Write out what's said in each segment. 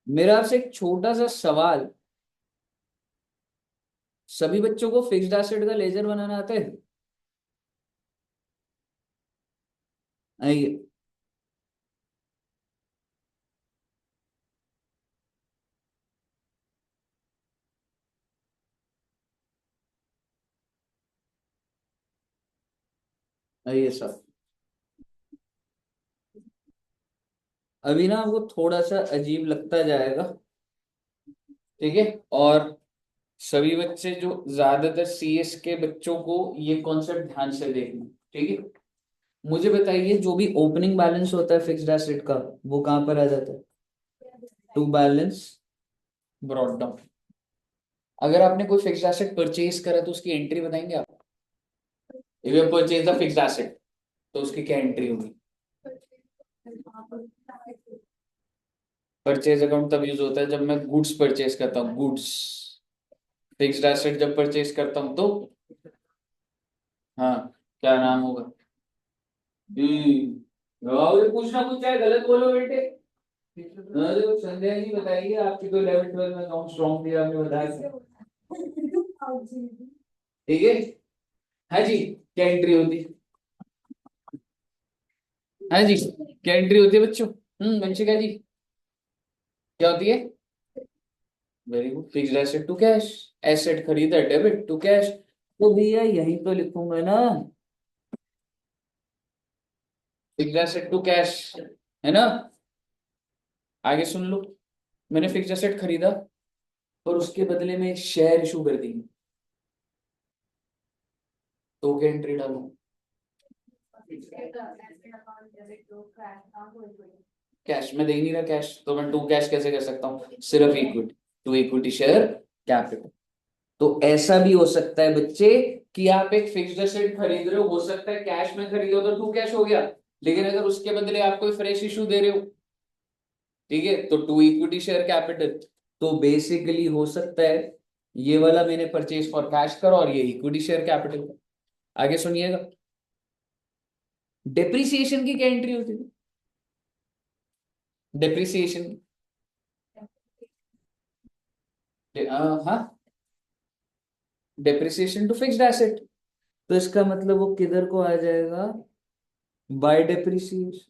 मेरा आपसे एक छोटा सा सवाल। सभी बच्चों को फिक्स्ड एसेट का लेजर बनाना आता है? आइए। आइए सर। अभी ना आपको थोड़ा सा अजीब लगता जाएगा। ठीक है। और सभी बच्चे जो ज्यादातर सीएस के बच्चों को ये कॉन्सेप्ट ध्यान से देखना। ठीक है। मुझे बताइए, जो भी ओपनिंग बैलेंस होता है फिक्स्ड एसेट का, वो कहाँ पर आ जाता है? To balance brought down. अगर आपने कोई फिक्स्ड एसेट परचेज करा तो उसकी एंट्री बताएंगे आप? If you purchase the fixed asset, तो उसकी क्या एंट्री होगी? परचेज अकाउंट तब यूज होता है जब मैं गुड्स परचेज करता हूँ, गुड्स। फिक्स्ड एसेट जब परचेज करता हूँ तो हाँ, क्या नाम होगा? पूछना कुछ चाहे गलत बोलो बेटे। अरे वो संध्या जी बताइए, आपकी तो 11th 12th में अकाउंट स्ट्रॉन्ग थी, आपने बताया था। ठीक है। हाँ जी। क्या एंट्री होती है? हाँ जी। क्या एंट्री होती है बच्चों? वंशिका जी। क्या होती है? Very good, fixed asset to cash. Asset खरीदा, डेबिट टू कैश। तो भैया यही तो लिखूंगा ना, फिक्स्ड एसेट टू कैश, है ना? आगे सुन लो। मैंने फिक्स्ड एसेट खरीदा और उसके बदले में शेयर इशू कर दी, तो क्या एंट्री डालूं? कैश में दे ही नहीं रहा कैश, तो मैं टू कैश कैसे कर सकता हूँ? सिर्फ equity, to equity share capital. तो ऐसा भी हो सकता है बच्चे कि आप एक फिक्स्ड एसेट खरीद रहे हो सकता है कैश में खरीदो तो टू कैश हो गया, लेकिन अगर उसके बदले आप कोई फ्रेश इशू दे रहे हो, ठीक है, तो टू इक्विटी शेयर कैपिटल। तो बेसिकली हो सकता है ये वाला मैंने परचेज फॉर कैश करा और ये इक्विटी शेयर कैपिटल। आगे सुनिएगा। डेप्रिसिएशन की क्या एंट्री होती है? डेप्रिसिएशन, हाँ, डेप्रिसिएशन टू फिक्स्ड एसेट। तो इसका मतलब वो किधर को आ जाएगा? Bye depreciation.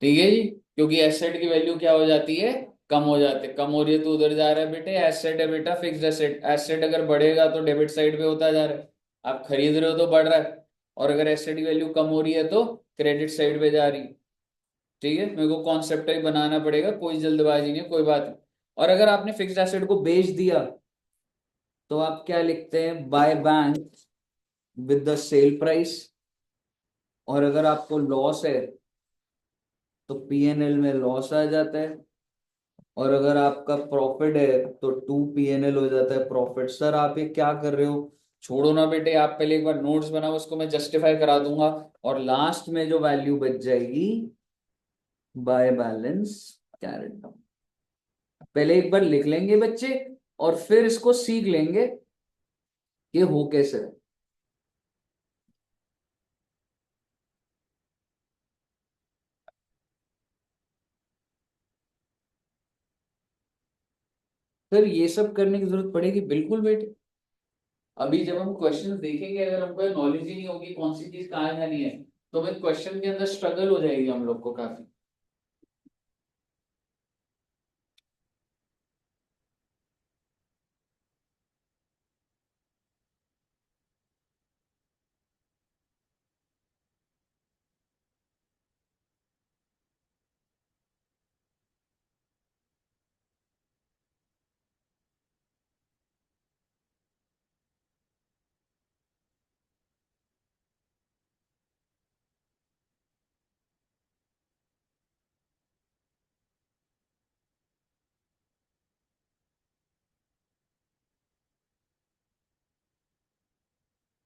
ठीक है जी, क्योंकि एसेट की वैल्यू क्या हो जाती है? कम हो जाती है। कम हो रही है तो उधर जा रहा है बेटे, एसेट है बेटा फिक्स्ड एसेट। एसेट अगर बढ़ेगा तो डेबिट साइड पे होता जा रहा है, आप खरीद रहे हो तो बढ़ रहा है। और अगर एसेट की वैल्यू कम हो रही है तो क्रेडिट साइड पे जा रही है। ठीक है, मेरे को कॉन्सेप्ट ही बनाना पड़ेगा, कोई जल्दबाजी नहीं, कोई बात नहीं। और अगर आपने फिक्स्ड एसेट को बेच दिया तो आप क्या लिखते हैं? By bank with the sale price. और अगर आपको लॉस है तो पीएनएल में लॉस आ जाता है। और अगर आपका प्रॉफिट है तो टू पीएनएल हो जाता है प्रॉफिट। सर आप ये क्या कर रहे हो? छोड़ो ना बेटे, आप पहले एक बार नोट्स बनाओ, उसको मैं जस्टिफाई करा दूंगा। और लास्ट में जो वैल्यू बच जाएगी, बाय बैलेंस कैरेट डाउन। पहले एक बार लिख लेंगे बच्चे, और फिर इसको सीख लेंगे कि हो कैसे है। सर ये सब करने की जरूरत पड़ेगी बिल्कुल बेटे। अभी जब हम क्वेश्चन देखेंगे, अगर हमको नॉलेज ही नहीं होगी कौन सी चीज कहाँ जानी है, तो फिर क्वेश्चन के अंदर स्ट्रगल हो जाएगी हम लोग को काफी।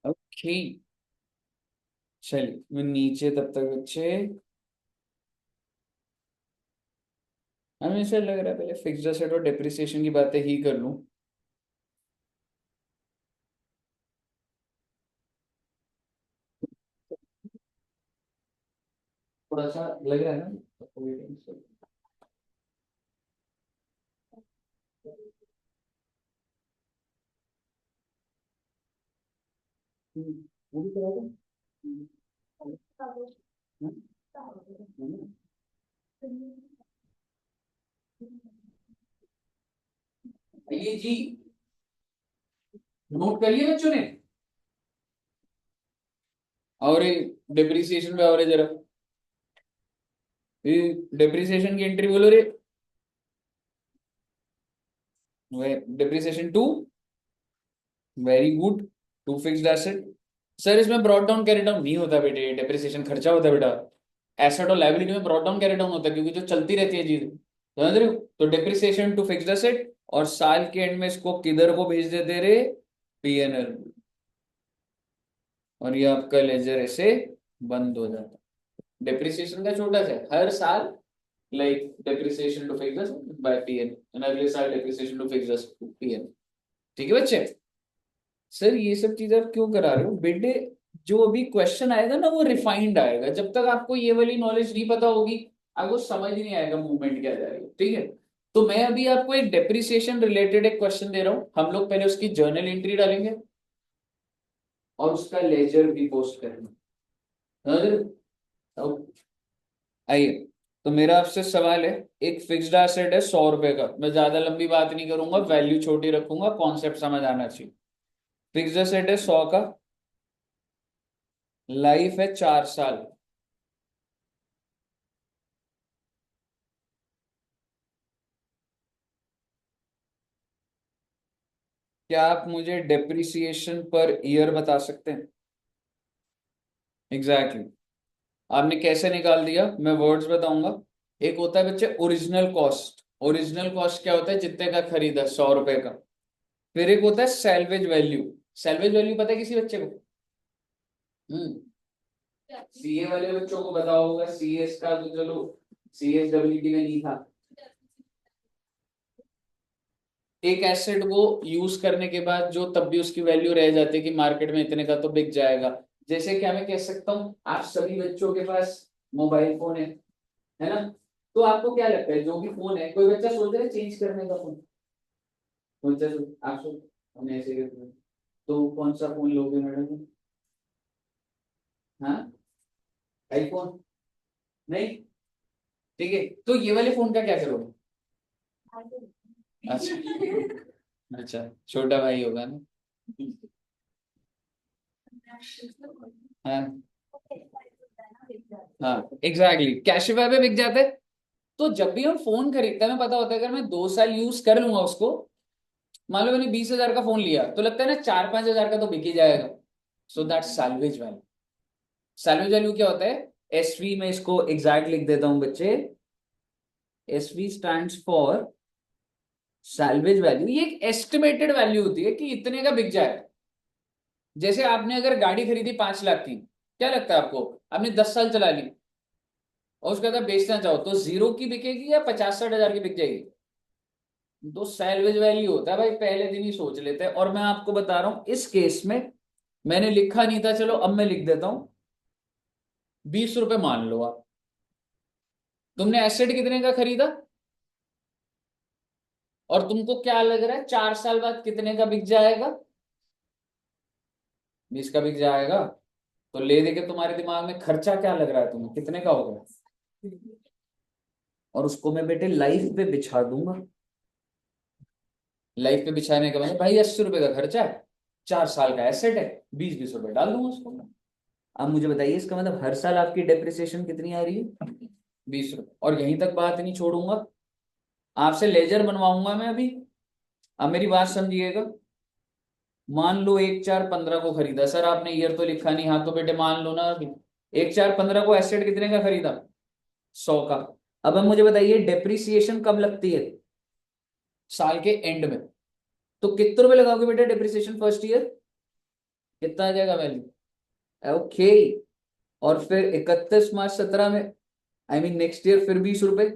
ओके, चलिए मैं नीचे तब तक बच्चे, हमें ऐसा लग रहा है पहले फिक्स्ड एसेट और डेप्रिसिएशन की बातें ही कर लूं। थोड़ा सा लग रहा है ना? वो भी करा दो। ये जी नोट कर लिया बच्चों ने। और डिप्रिसिएशन पे और जरा डिप्रिसिएशन की एंट्री बोलो रे। Depreciation to, very good, to fixed asset. Sir इसमें ब्रॉट डाउन कैरी डाउन नहीं होता बेटे, डेप्रिसिएशन खर्चा होता है बेटा। एसेट और लायबिलिटी में ब्रॉट डाउन कैरी डाउन होता है क्योंकि जो चलती रहती है चीज, समझ रहे हो। तो डेप्रिसिएशन टू फिक्स्ड एसेट, और साल के एंड में इसको किधर को भेज देते रे, पीएनएल। और ये आपका लेजर ऐसे बंद हो जाता है। डेप्रिसिएशन का छोटा सा है, हर साल like depreciation to fixed asset by PN, अगले साल depreciation to fixed asset PN. ठीक है बच्चे। सर ये सब चीज आप क्यों करा रहे हो बेटे, जो अभी क्वेश्चन आएगा ना वो रिफाइंड आएगा, जब तक आपको ये वाली नॉलेज नहीं पता होगी आपको समझ नहीं आएगा मूवमेंट क्या जा रही है, ठीक है। तो मैं अभी आपको एक डेप्रिसिएशन रिलेटेड एक क्वेश्चन दे रहा हूं, हम लोग पहले उसकी जर्नल एंट्री डालेंगे और उसका लेजर भी पोस्ट करेंगे, समझ रहे हो? अब आइए, तो मेरा आपसे सवाल है, एक फिक्स्ड एसेट है 100 रुपए का, मैं ज्यादा लंबी बात नहीं करूंगा, वैल्यू छोटी रखूंगा, कॉन्सेप्ट समझ आना चाहिए। फिक्स्ड एसेट है 100 का, लाइफ है 4 साल। क्या आप मुझे डेप्रिसिएशन पर ईयर बता सकते हैं? Exactly exactly. आपने कैसे निकाल दिया, मैं वर्ड्स बताऊंगा। एक होता है बच्चे ओरिजिनल कॉस्ट, ओरिजिनल कॉस्ट क्या होता है, जितने का खरीदा 100 रुपए का। फिर एक होता है सैल्वेज वैल्यू, सैल्वेज वैल्यू पता है किसी बच्चे को? सीए वाले बच्चों को बताओ होगा, सीएस का तो चलो सीएस डब्ल्यूटी में नहीं था। एक एसेट को यूज करने के बाद जो तब भी उसकी वैल्यू रह जाती है कि मार्केट में इतने का तो बिक जाएगा। जैसे क्या मैं कह सकता हूँ, आप सभी बच्चों के पास मोबाइल फोन है ना। तो आपको क्या लगता है, जो भी फोन है, कोई बच्चा सोच रहा है चेंज करने का फोन? कोई बच्चा आप सोच, हमने ऐसे करते हैं। तो कौन सा फोन लोगे मैडम? हाँ, आईफोन? नहीं, ठीक है, तो ये वाले फोन का क्या करोगे? अच्छा, अच्छा, छोटा भाई होगा ना। हाँ, हाँ एग्जैक्टली, कैशिफाई पे बिक जाते हैं। तो जब भी हम फोन खरीदते हैं हमें पता होता है अगर मैं 2 साल यूज कर लूंगा उसको, मान लो मैंने 20,000 का फोन लिया तो लगता है ना 4-5 हजार का तो बिक ही जाएगा। So that salvage value. Salvage value क्या होता है, एसवी में इसको एग्जैक्ट लिख देता हूं बच्चे। SV stands for salvage value, ये एक एस्टिमेटेड वैल्यू होती है कि इतने का बिक जाए। जैसे आपने अगर गाड़ी खरीदी 5 लाख की, क्या लगता है आपको, आपने 10 साल चला ली और उसके बाद बेचना चाहो तो 0 की बिकेगी या 50-60 हजार की बिक जाएगी? तो सैल्वेज वैल्यू होता है भाई, पहले दिन ही सोच लेते हैं। और मैं आपको बता रहा हूं इस केस में मैंने लिखा नहीं था, चलो अब मैं लिख देता हूं। 20 रुपए मान लो आप, तुमने एसेट कितने का खरीदा और तुमको क्या लग रहा है 4 साल बाद कितने का बिक जाएगा? 20 का बिक जाएगा। तो ले दे के तुम्हारे दिमाग में खर्चा क्या लग रहा है तुम्हें, कितने का होगा? और उसको मैं बेटे लाइफ पे बिछा दूंगा। लाइफ पे बिछाने का मतलब भाई 80 रुपए का खर्चा है, 4 साल का एसेट है, 20-20 रुपए डाल दूंगा उसको। अब मुझे बताइए इसका मतलब हर साल आपकी डेप्रिसिएशन कितनी आ रही है? 20 रुपए। और यहीं तक बात नहीं छोड़ूंगा, आपसे लेजर बनवाऊंगा मैं अभी। अब मेरी बात समझिएगा। मान लो 1/4/15 को खरीदा, सर आपने ईयर तो लिखा नहीं, हाँ तो बेटे मान लो ना अभी। 1/4/15 को एसेट कितने का खरीदा? 100 का। अब मुझे बताइए डेप्रिसिएशन कब लगती है? साल के एंड में। तो कितने रुपए लगाओगे बेटा डेप्रिसिएशन फर्स्ट ईयर? कितना आ जाएगा वैल्यू? ओके। और फिर 31 मार्च 2017 में, आई मीन नेक्स्ट ईयर, फिर 20 रुपए।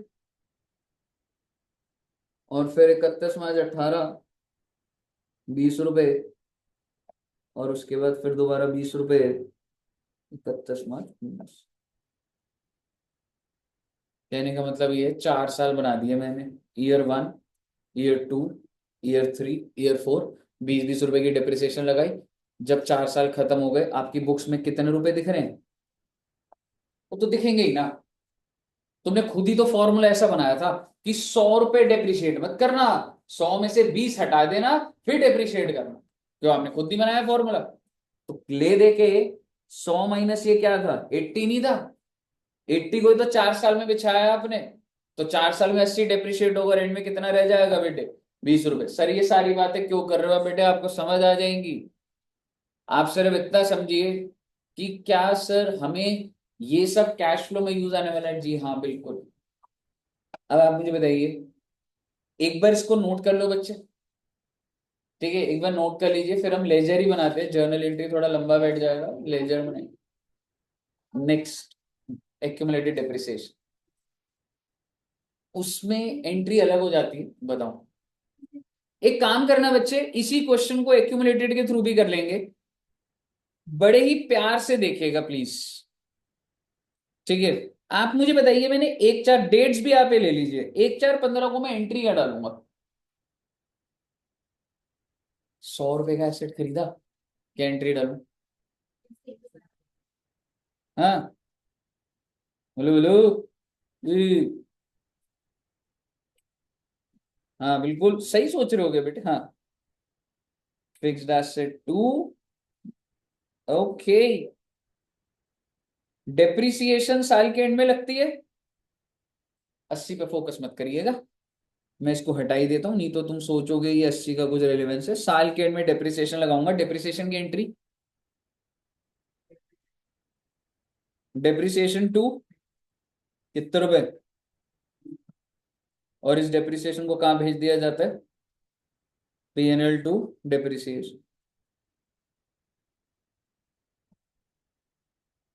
और फिर 31 मार्च 2018, 20 रुपए। और उसके बाद फिर दोबारा 20 रुपए, 31 मार्च 19। कहने का मतलब ये 4 साल बना दिए मैंने, ईयर 1, ईयर 2, ईयर 3, ईयर 4, 20-20 रुपए की डिप्रिसिएशन लगाई। जब 4 साल खत्म हो गए आपकी बुक्स में कितने रुपए दिख रहे हैं? वो तो दिखेंगे ही ना। तुमने खुद ही तो फॉर्मूला ऐसा बनाया था कि 100 रुपए डेप्रिशिएट मत करना, 100 में से 20 हटा देना, फिर डेप्रिशिएट करना। क्यों? आपने खुद ही बनाया फॉर्मूला। तो ले दे के 100 माइनस ये क्या था, 80 नहीं था? 80 को ही तो 4 साल में बिछाया आपने। तो 4 साल में 80 डेप्रिशिएट होगा, एंड में कितना रह जाएगा बेटे? 20 रुपए। सर ये सारी बातें क्यों कर रहे हो बेटे, आपको समझ आ जाएंगी। आप सिर्फ इतना समझिए कि क्या सर हमें ये सब कैश फ्लो में यूज आने वाला है? जी हाँ बिल्कुल। अब आप मुझे बताइए, एक बार इसको नोट कर लो बच्चे। ठीक है, एक बार नोट कर लीजिए, फिर हम लेजर ही बनाते हैं, जर्नल एंट्री थोड़ा लंबा बैठ जाएगा, लेजर में। नेक्स्ट, एक्यूमुलेटेड डेप्रिसिएशन, उसमें एंट्री अलग हो जाती है। बताओ, एक काम करना बच्चे, इसी क्वेश्चन को एक्यूमुलेटेड के थ्रू भी कर लेंगे, बड़े ही प्यार से देखिएगा प्लीज। ठीक है, आप मुझे बताइए, मैंने 1/4 डेट्स भी आप ये ले लीजिए, 1/4/15 को मैं एंट्री क्या डालूंगा? 100 रुपए का एसेट खरीदा, क्या एंट्री डालू? हाँ, बोलो बोलो। ई, हाँ बिल्कुल सही सोच रहे होगे बेटे, हाँ। Fixed asset to, okay. Depreciation साल के एंड में लगती है। 80 पे फोकस मत करिएगा, मैं इसको हटा ही देता हूं, नहीं तो तुम सोचोगे ये 80 का कुछ रेलेवेंस है। साल के एंड में डेप्रिसिएशन लगाऊंगा, डेप्रिसिएशन की एंट्री, डेप्रिसिएशन टू कितने रुपए, और इस डेप्रिसिएशन को कहाँ भेज दिया जाता है? P&L to depreciation.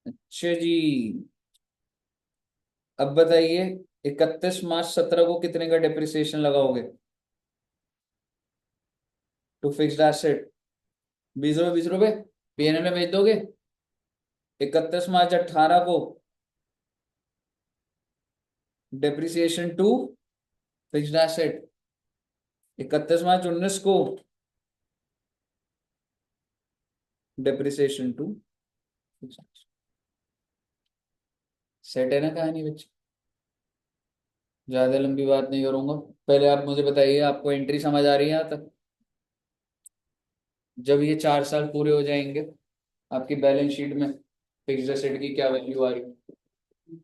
अच्छा जी, अब बताइए, 31 मार्च 2017 को कितने का डेप्रिसिएशन लगाओगे टू फिक्स्ड एसेट? 20 रुपए, 20 रुपए P&L में भेज दोगे। 31 मार्च 2018 को डेप्रिसिएशन टू फिक्स्ड एसेट, 31 मार्च 2019 को डेप्रिसिएशन टू। सेट है ना कहानी बच्चे, ज्यादा लंबी बात नहीं करूंगा। पहले आप मुझे बताइए, आपको एंट्री समझ आ रही है यहाँ तक? जब ये 4 साल पूरे हो जाएंगे, आपकी बैलेंस शीट में फिक्स्ड एसेट की क्या वैल्यू आ रही है?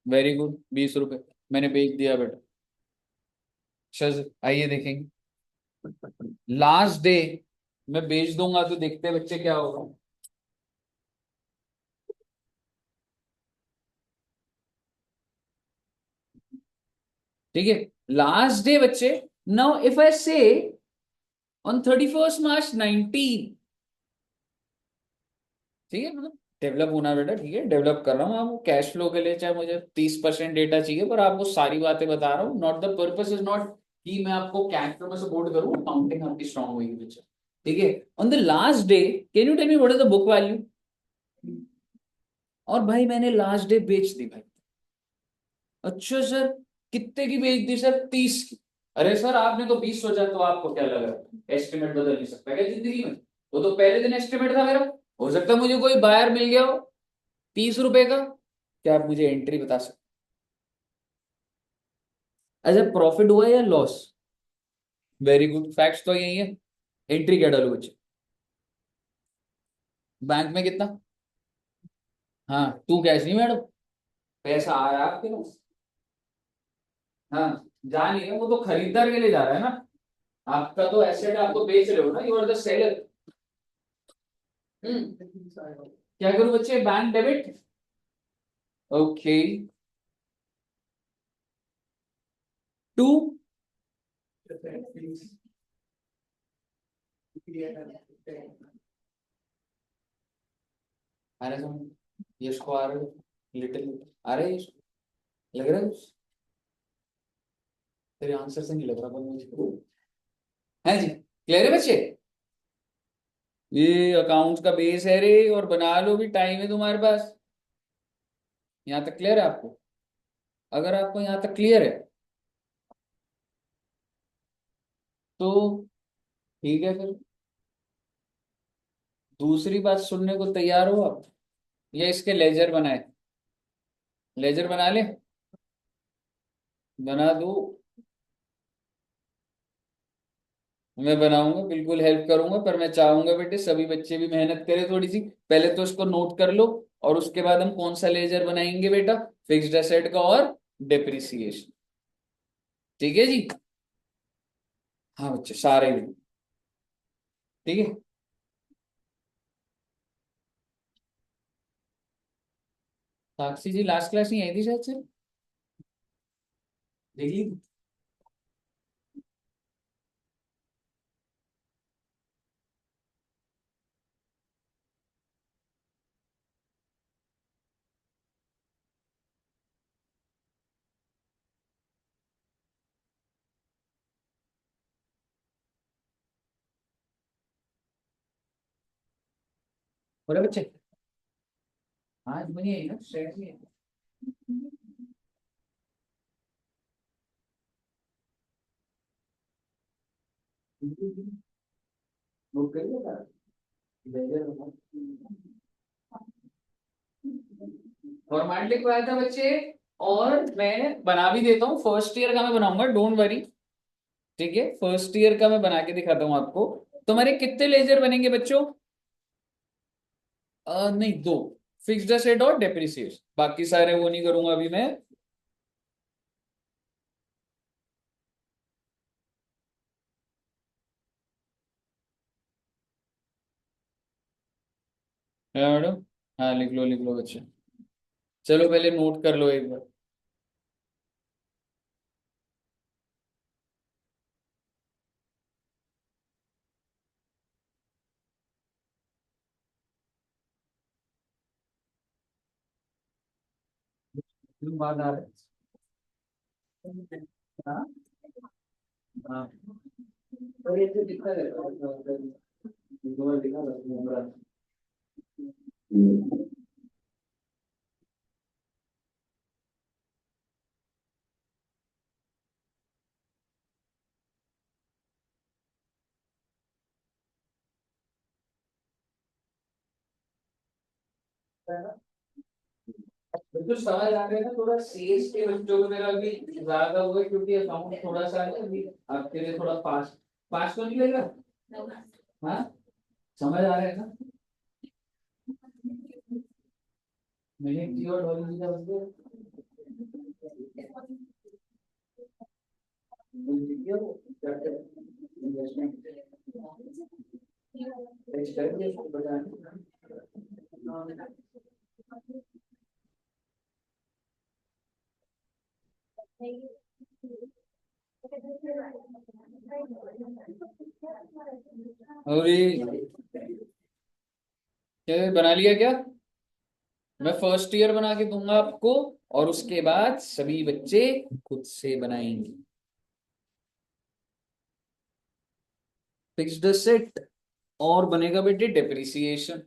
वेरी गुड, 20 रुपए मैंने बेच दिया बेटा। अच्छा आइए देखेंगे, लास्ट डे मैं बेच दूंगा तो देखते हैं बच्चे क्या होगा। ठीक है, लास्ट डे बच्चे, नाउ इफ आई से ऑन 31 मार्च 2019, ठीक है, मतलब डेवलप होना बेटा, ठीक है डेवलप कर रहा हूँ आपको कैश फ्लो के लिए, चाहे मुझे 30% डेटा चाहिए, पर आपको सारी बातें बता रहा हूँ। Not the purpose is not कि मैं आपको कैश फ्लो में सपोर्ट करूँ, अकाउंटिंग आपकी स्ट्रांग होगी बच्चा। ठीक है, on the last day can you tell me what is the book value? और भाई मैंने लास्ट डे बेच दी भाई। अच्छा सर, कितने की बेच दी सर? 30 की। अरे सर आपने तो 20 सोचा, तो आपको क्या लगा एस्टिमेट बदल नहीं सकता क्या जिंदगी में? वो तो पहले दिन एस्टिमेट था मेरा, हो सकता है मुझे कोई बायर मिल गया हो 30 रुपए का। क्या आप मुझे एंट्री बता सकते? अच्छा, प्रॉफिट हुआ या लॉस? वेरी गुड, फैक्ट्स तो यही है। एंट्री क्या डालू बच्चे? बैंक में कितना? हाँ, तू कैश नहीं मैडम, पैसा आया आपके पास। हाँ, जा नहीं रहा, वो तो खरीदार के लिए जा रहा है ना। आपका तो एसेट, आप तो बेच रहे हो ना, यू आर द सेलर। क्या करूं बच्चे, बैंक डेबिट, ओके, टू, अरे ये इसको आ रहे, लिटिल आ रहे, लग रहा है तेरे आंसर से नहीं लग रहा पर मुझे। है जी, क्लियर है बच्चे? ये अकाउंट्स का बेस है रे, और बना लो भी, टाइम है तुम्हारे पास। यहाँ तक क्लियर है आपको? अगर आपको यहाँ तक क्लियर है तो ठीक है फिर। दूसरी बात सुनने को तैयार हो आप? ये इसके लेजर बनाए, लेजर बना ले, बना दो। मैं बनाऊंगा, बिल्कुल हेल्प करूंगा, पर मैं चाहूंगा बेटे सभी बच्चे भी मेहनत करें थोड़ी सी। पहले तो इसको नोट कर लो, और उसके बाद हम कौन सा लेजर बनाएंगे बेटा? फिक्स्ड एसेट का और डेप्रिसिएशन। ठीक है जी। हाँ बच्चे सारे भी। ठीक है। साक्षी जी लास्ट क्लास नहीं आई थी शायद से, देखी। बोले बच्चे, आज बनी है ना स्ट्रेट में। नोट करिएगा, लेजर फॉर्मेट लिखवाया था बच्चे। और मैं बना भी देता हूँ, फर्स्ट ईयर का मैं बनाऊंगा, डोंट वरी। ठीक है, फर्स्ट ईयर का मैं बना के दिखाता हूँ आपको। तुम्हारे कितने लेजर बनेंगे बच्चों? नहीं, दो। फिक्स्ड एसेट और डेप्रिसिएशन, बाकी सारे वो नहीं करूंगा अभी मैं। है मैडम? हाँ लिख लो बच्चे। चलो पहले नोट कर लो एक बार। तुम बात आ रहे। हाँ हाँ। तो ये तो दिखा है, दो बार दिखा था। बिल्कुल समझ आ गया ना, थोड़ा सीएस के बच्चों को मेरा अभी ज्यादा हुआ है, क्योंकि अकाउंट थोड़ा सा है अभी आपके लिए थोड़ा फास्ट। फास्ट तो नहीं लगेगा? हाँ, समझ आ रहा है ना? मिनट की और डॉलर की क्या बचते और ये क्या बना लिया क्या? मैं फर्स्ट ईयर बना के दूंगा आपको, और उसके बाद सभी बच्चे खुद से बनाएंगे। फिक्स्ड एसेट और बनेगा बेटे डेप्रिसिएशन।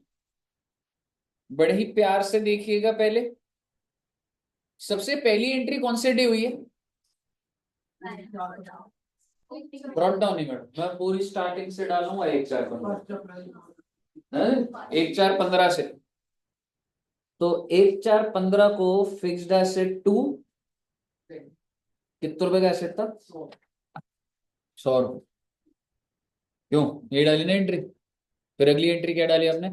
बड़े ही प्यार से देखिएगा पहले। सबसे पहली एंट्री कौन से डे हुई है? ब्रॉट डाउन नहीं मैडम, मैं पूरी स्टार्टिंग से डालूंगा 1/4/15। हैं? 1/4/15 से। तो 1/4/15 को फिक्स्ड एसेट टू कितने रुपए का एसेट था? 100 रुपए। क्यों? ये डाली ना एंट्री। फिर अगली एंट्री क्या डाली आपने?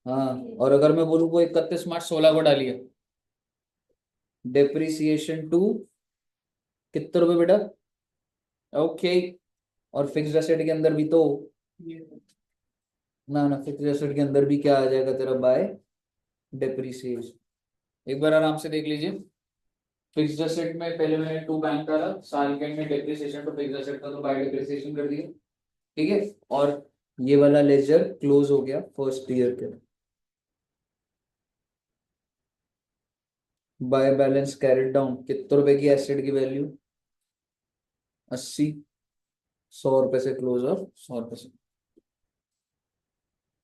हाँ, और अगर मैं बोलूँ वो 31 मार्च 16 को डाली है। डेप्रिसिएशन टू कितने रुपए बेटा? ओके। और फिक्स्ड एसेट के अंदर भी तो, ना ना, फिक्स्ड एसेट के अंदर भी क्या आ जाएगा तेरा? Bye depreciation. एक बार आराम से देख लीजिए। फिक्स्ड एसेट में पहले मैंने टू बैंक डाला, साल के एंड में डेप्रिसिएशन तो फिक्स्ड एसेट का तो बाय डेप्रिसिएशन कर दिया। ठीक है। और ये वाला लेजर क्लोज हो गया फर्स्ट ईयर के। बाय बैलेंस कैरिड डाउन कितने रुपए की एसेट की वैल्यू? 80। 100 रुपए से क्लोज, और 100 रुपए से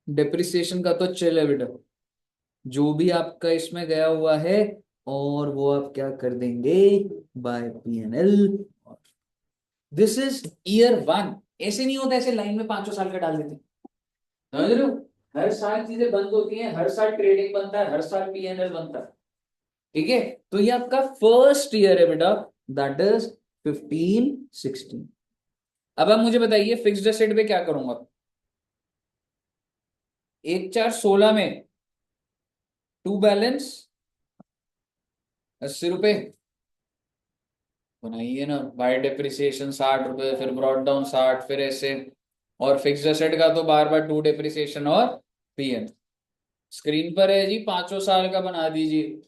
डेप्रिसिएशन का तो चल है बेटा, जो भी आपका इसमें गया हुआ है, और वो आप क्या कर देंगे? By P&L। This is year 1। ऐसे नहीं होता, ऐसे लाइन में 500 साल का डाल देते। समझ रहे हो? हर साल चीजें बंद होती हैं, हर साल ट्रेडिंग बनता है, हर साल पीएनएल बनता है। ठीक है, तो ये आपका फर्स्ट ईयर है बेटा, दैट इज 15-16। अब आप मुझे बताइए फिक्स्ड एसेट पे क्या करूंगा। 1/4/16 में टू बैलेंस 80 रुपए बनाइए ना, बाय डेप्रिसिएशन 60 रुपए, फिर ब्रॉड डाउन 60, फिर ऐसे। और फिक्स्ड एसेट का तो बार बार टू डेप्रिसिएशन और पीएन। स्क्रीन पर है जी, 5 साल का बना दीजिए।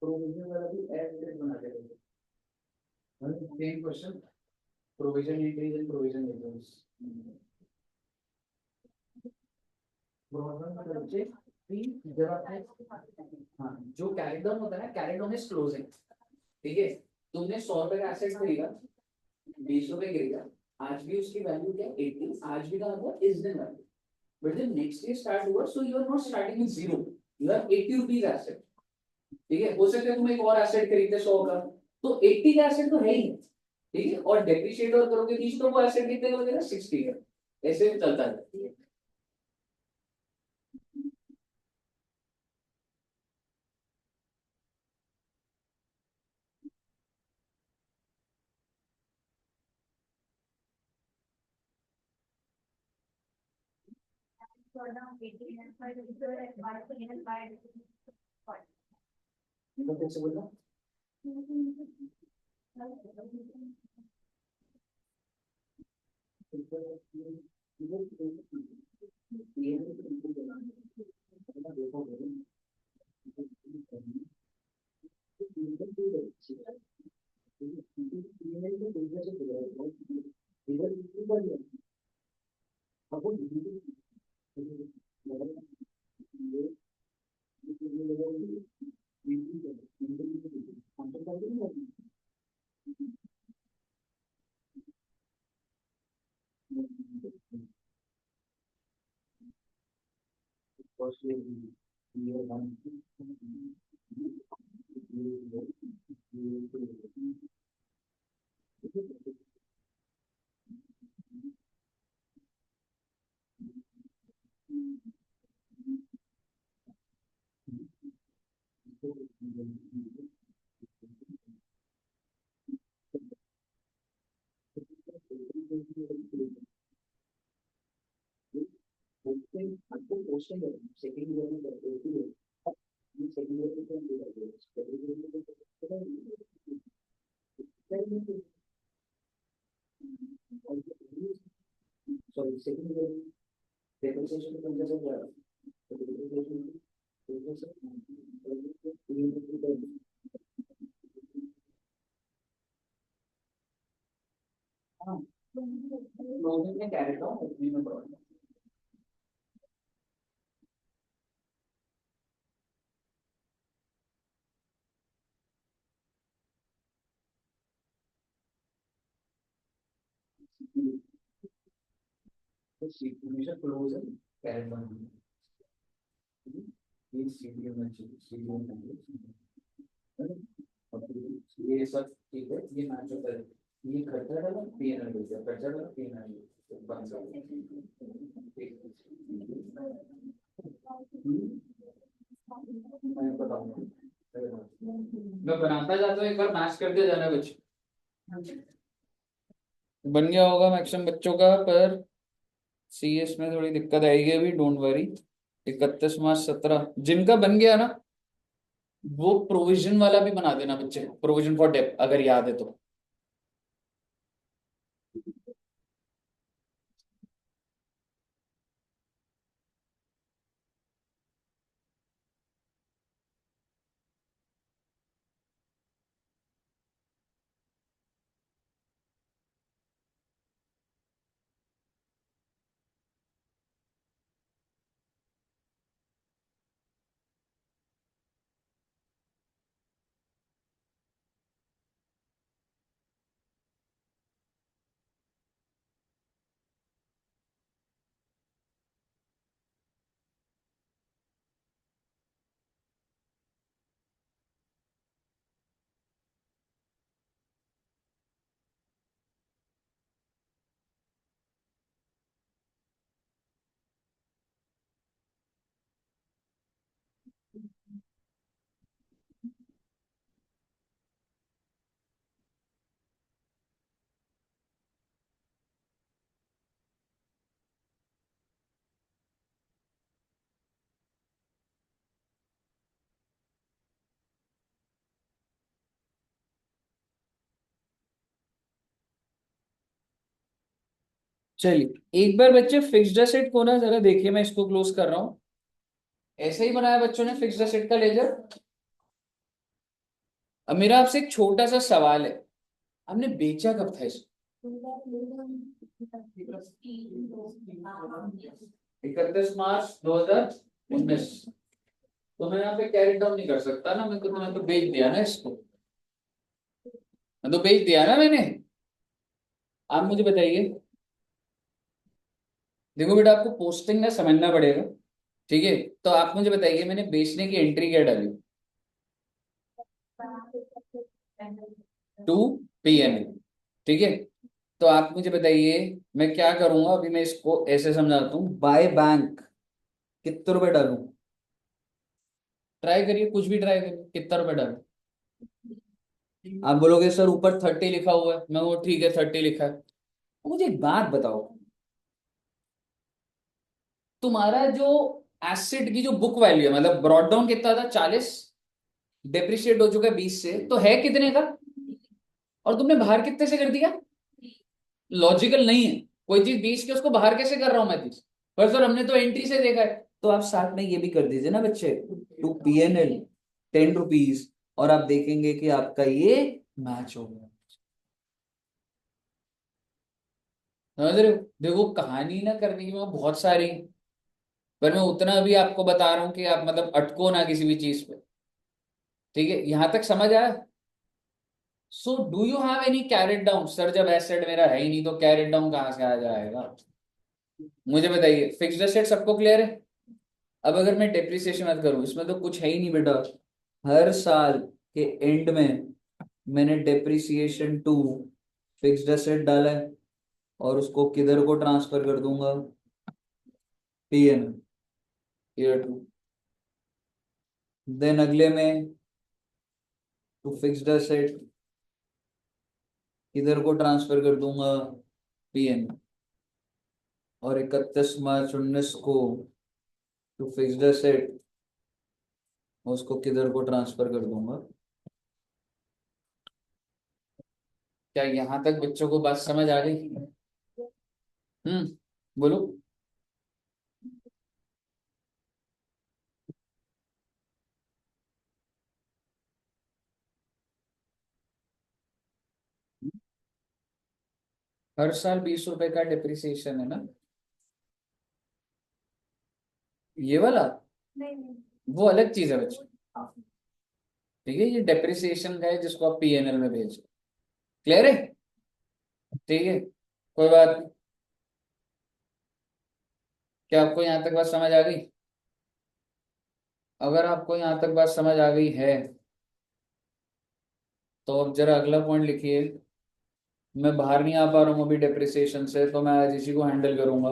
प्रोविजन वाला भी एड बना देंगे। Same question, provision increase and provision decrease. Provision का बच्चे कि जब आपने, हाँ, जो कैरी डाउन होता है ना, कैरी डाउन इज क्लोजिंग। ठीक है, तुमने 100 रुपए का एसेट खरीदा, 20 रुपए गिरेगा, आज भी उसकी वैल्यू क्या है, 80, आज भी का मतलब इज दिन वैल्यू। बट जब नेक्स्ट ईयर स्टार्ट हुआ, so you are not starting with zero, you are 80 rupees asset. ठीक है, हो सकता है तुम एक और एसेट खरीदते 100 का, तो 80 का एसेट तो है ही। ठीक है, और डेप्रिशिएट और करोगे 20, तो वो एसेट कितने का बनेगा, 60 का। ऐसे चलता है। तो कैसे बोलना। क्लोजिंग में कैरी डाउन, ओपनिंग में प्रॉब्लम। तो सीपीयू हमेशा क्लोज है कैरेट बन, ये सीपीयू में सीपीयू में और फिर ये सब ठीक है, ये मैच होता है, ये खर्चा डाला पीएनएल हो गया, खर्चा डाला पीएनएल बन मैं बताऊंगा, मैं बनाता जाता हूँ, एक बार मैच करके जाना बच्चे, बन गया होगा मैक्सिमम बच्चों का, पर सीएस में थोड़ी दिक्कत आएगी अभी, डोंट वरी। 31 मार्च 17 जिनका बन गया ना, वो प्रोविजन वाला भी बना देना बच्चे, प्रोविजन फॉर डेप अगर याद है तो। चलिए एक बार बच्चे फिक्स्ड एसेट को ना जरा देखिए, मैं इसको क्लोज कर रहा हूँ। ऐसे ही बनाया बच्चों ने फिक्स्ड एसेट का लेजर। अब मेरा आपसे एक छोटा सा सवाल है, हमने बेचा कब था इसको? 31 मार्च 2019। तो मैं यहाँ पे कैरी डाउन नहीं कर सकता ना, मैं तो बेच दिया ना इसको, मैं तो बेच दिया ना मैंने। आप मुझे बताइए, देखो बेटा आपको पोस्टिंग ना समझना पड़ेगा, ठीक है? तो आप मुझे बताइए मैंने बेचने की एंट्री क्या डाली? टू पीएनए, ठीक है? तो आप मुझे बताइए मैं क्या करूंगा, अभी मैं इसको ऐसे समझाता हूँ, बाय बैंक कितने रुपए डालूं? ट्राई करिए, कुछ भी ट्राई करिए, कितना रुपए डालूं? आप बोलोगे सर ऊपर 30 लिखा हुआ है, मैं वो ठीक है 30 लिखा है। मुझे एक बात बताओ, तुम्हारा जो एसेट की जो बुक वैल्यू है, मतलब ब्रॉड डाउन कितना था 40, डेप्रिशिएट हो चुका है 20 से, तो है कितने का? और तुमने बाहर कितने से कर दिया? लॉजिकल नहीं है, कोई चीज 20 के उसको बाहर कैसे कर रहा हूं मैं 30? पर सर हमने तो एंट्री से देखा है। तो आप साथ में ये भी कर दीजिए ना बच्चे, टू पीएनएल 10 रुपीज, और आप देखेंगे कि आपका ये मैच हो गया। समझ रहे हो? देखो कहानी ना करने की मैं बहुत सारी, पर मैं उतना अभी आपको बता रहा हूं कि आप मतलब अटको ना किसी भी चीज पे, ठीक है? यहां तक समझ आया? So do you have any carried down? Sir जब एसेट मेरा है ही नहीं तो कैरेट डाउन कहां से आ जाएगा? मुझे बताइए, फिक्स्ड एसेट सबको क्लियर है? अब अगर मैं डेप्रिसिएशन मत करूं, इसमें तो कुछ है ही नहीं बेटा। हर साल के एंड में मैंने डेप्रिसिएशन टू फिक्स्ड एसेट डाला है, और उसको किधर को ट्रांसफर कर दूंगा? PN, year to. देन अगले में टू फिक्स्ड एसेट किधर को ट्रांसफर कर दूंगा? पीएन। और 31 मार्च 2019 को टू फिक्स्ड एसेट उसको किधर को ट्रांसफर कर दूंगा? क्या यहां तक बच्चों को बात समझ आ गई? बोलो। हर साल 20 रुपए का डिप्रिसिएशन है ना? ये वाला वो अलग चीज है बच्चों, ठीक है? ये डेप्रिसिएशन का है जिसको आप पीएनएल में भेज, क्लियर है? ठीक है, कोई बात नहीं। क्या आपको यहाँ तक बात समझ आ गई? अगर आपको यहाँ तक बात समझ आ गई है तो अब जरा अगला पॉइंट लिखिए। मैं बाहर नहीं आ पा रहा हूँ अभी डिप्रिसिएशन से, तो मैं आज इसी को हैंडल करूंगा।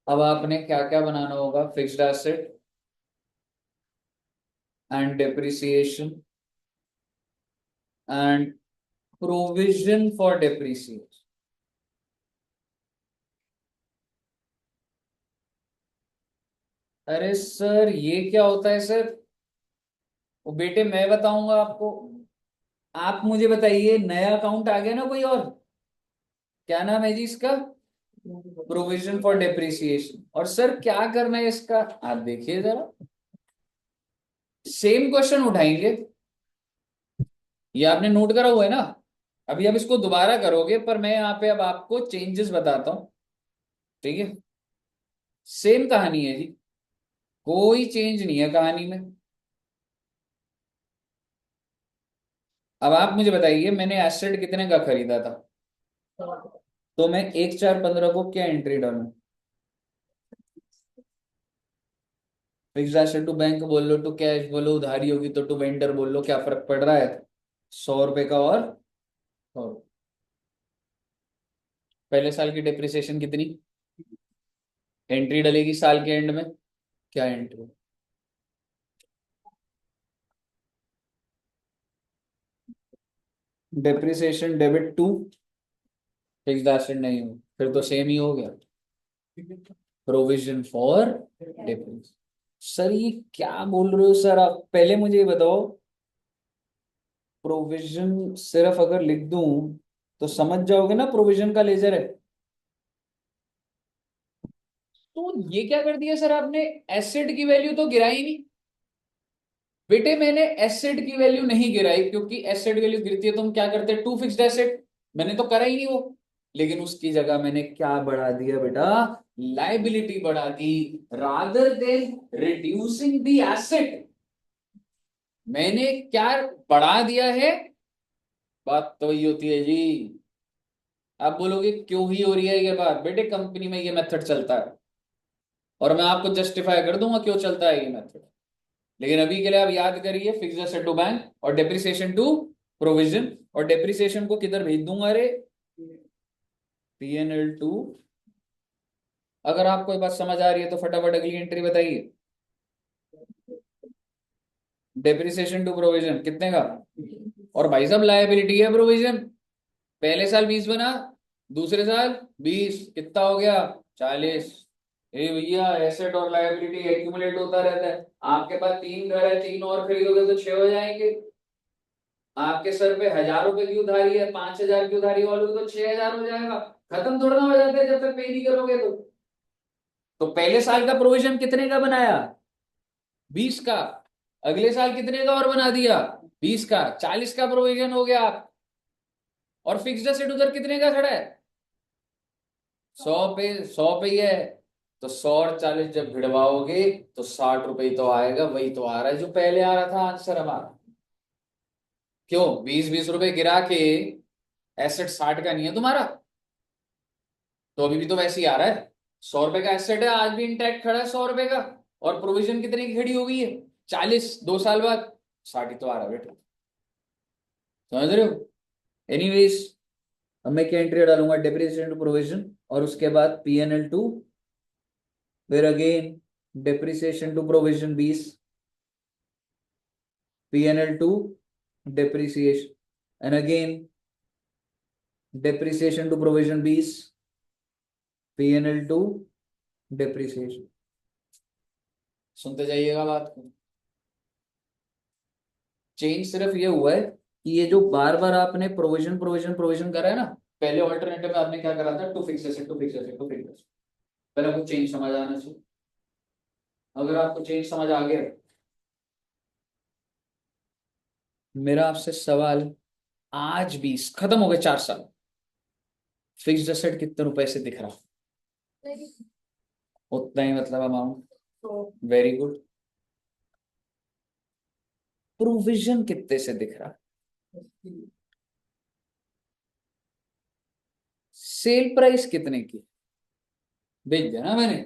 अब आपने क्या क्या बनाना होगा? Fixed asset and depreciation and provision for depreciation. अरे सर ये क्या होता है सर? वो बेटे मैं बताऊंगा आपको। आप मुझे बताइए, नया अकाउंट आ गया ना कोई और? क्या नाम है जी इसका? Provision for depreciation. और सर क्या करना है इसका? आप देखिए जरा, सेम क्वेश्चन उठाएंगे। ये आपने नोट करा हुआ है ना? अभी आप इसको दोबारा करोगे, पर मैं यहाँ पे अब आपको चेंजेस बताता हूँ। ठीक है, सेम कहानी है जी, कोई चेंज नहीं है कहानी में। अब आप मुझे बताइए, मैंने एसेट कितने का खरीदा था? तो मैं 1/4/15 को क्या एंट्री डालूं? फिक्स एसेट टू बैंक बोल लो, टू कैश बोलो, उधारी होगी तो टू वेंडर बोल लो, क्या फर्क पड़ रहा है? 100 रुपए का और पहले साल की डिप्रिसिएशन कितनी? एंट्री डलेगी साल के एंड में। क्या entry? Depreciation debit to fixed asset नहीं हो, फिर तो सेम ही हो गया। Provision for depreciation. सर ये क्या बोल रहे हो सर? आप पहले मुझे ये बताओ, प्रोविजन सिर्फ अगर लिख दूं तो समझ जाओगे ना प्रोविजन का लेजर है। तो ये क्या कर दिया सर आपने? एसेट की वैल्यू तो गिराई नहीं। बेटे मैंने एसेट की वैल्यू नहीं गिराई, क्योंकि एसेट वैल्यू गिरती है तो हम क्या करते हैं? To fixed asset. मैंने तो करा ही नहीं वो। लेकिन उसकी जगह मैंने क्या बढ़ा दिया बेटा? लाइबिलिटी बढ़ा दी। Rather than reducing the asset, मैंने क्या बढ़ा दिया है? बात तो वही होती है जी। आप बोलोगे क्यों ही हो रही है ये बात? बेटे कंपनी में ये मेथड चलता है, और मैं आपको जस्टिफाई कर दूंगा क्यों चलता है ये मेथड। लेकिन अभी के लिए आप याद करिए, फिक्स्ड एसेट टू बैंक और डेप्रिसिएशन टू प्रोविजन। और डेप्रिसिएशन को किधर भेज दूंगा? अरे पीएनएल टू। अगर आपको ये बात समझ आ रही है तो फटाफट अगली एंट्री बताइए। डेप्रिसिएशन टू प्रोविजन कितने का? और भाई साहब लायबिलिटी है प्रोविजन। पहले साल 20 बना, दूसरे साल 20, कितना हो गया? 40। ए भैया, एसेट और लायबिलिटी एक्यूमुलेट होता रहता है। आपके पास 3 घर है, 3 और खरीदोगे तो 6 हो जाएंगे। आपके सर पे 1,000 रुपए की उधारी है, 5,000 की उधारी वालों को तो 6,000 हो जाएगा। खत्म थोड़ा ना हो जाता है जब तक पे नहीं करोगे तो पहले साल का प्रोविजन कितने का बनाया? 20 का। अगले साल कितने का और बना दिया? 20 का। 40 का प्रोविजन हो गया। और फिक्स्ड एसेट उधर कितने का खड़ा है? 100 पे ही है। तो 100 और 40 जब भिड़वाओगे तो 60 रुपए ही तो आएगा। वही तो आ रहा है जो पहले आ रहा था आंसर हमारा। क्यों? 20-20 रुपए गिरा के एसेट 60 का नहीं है तुम्हारा? तो अभी भी तो वैसे ही आ रहा है। 100 रुपए का एसेट है, आज भी इंटैक्ट खड़ा है 100 रुपए का। और प्रोविजन कितने की खड़ी हो गई है? 40, 2 साल बाद 60 ही तो आ रहा है बेटा। समझ रहे हो? एनीवेज, अब मैं क्या एंट्री डालूंगा? डेप्रिसिएशन टू प्रोविजन, और उसके बाद पीएनएल टू, फिर again depreciation to provision 20, PNL to depreciation, and again depreciation to provision 20, PNL to depreciation. सुनते जाइएगा बात को। चेंज सिर्फ ये हुआ है कि ये जो बार बार आपने प्रोविजन प्रोविजन प्रोविजन करा है ना, पहले ऑल्टरनेटिव में आपने क्या करा था? To fix asset, to fix asset, to fix asset. पहले आपको चेंज समझ आना चाहिए। अगर आपको चेंज समझ आ गया, मेरा आपसे सवाल, आज भी खत्म हो गए 4 साल, फिक्स्ड एसेट कितने रुपए से दिख रहा? उतना ही मतलब अमाउंट। Very good. प्रोविजन कितने से दिख रहा? सेल प्राइस कितने की? भेज दिया ना मैंने।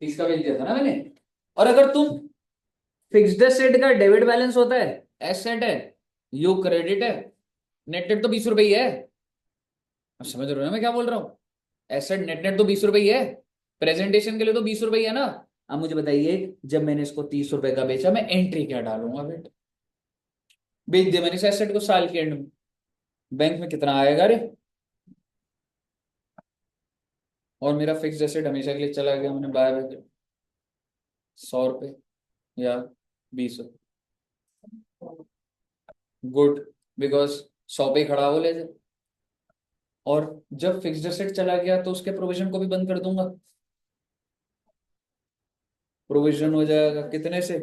30 का भेज दिया था ना मैंने। और अगर तुम फिक्स्ड एसेट का डेबिट बैलेंस होता है, एसेट है, यू क्रेडिट है, नेट नेट तो 20 रुपए ही है। अब समझ रहे हो ना मैं क्या बोल रहा हूँ? एसेट नेट नेट तो 20 रुपए ही है, प्रेजेंटेशन के लिए तो 20 रुपए ही है ना। अब मुझे बताइए, जब मैंने इसको 30 रुपए का बेचा, मैं एंट्री क्या डालूंगा बेटा? बेच दिया मैंने इस एसेट को साल के एंड में, बैंक में कितना आएगा रे? और मेरा फिक्स एसेट हमेशा के लिए चला गया, मैंने बाय बाय कर 100 रुपए या 20 रुपए। गुड, बिकॉज 100 पे ही खड़ा हो ले जाए। और जब फिक्स्ड एसेट चला गया तो उसके प्रोविजन को भी बंद कर दूंगा। प्रोविजन हो जाएगा कितने से?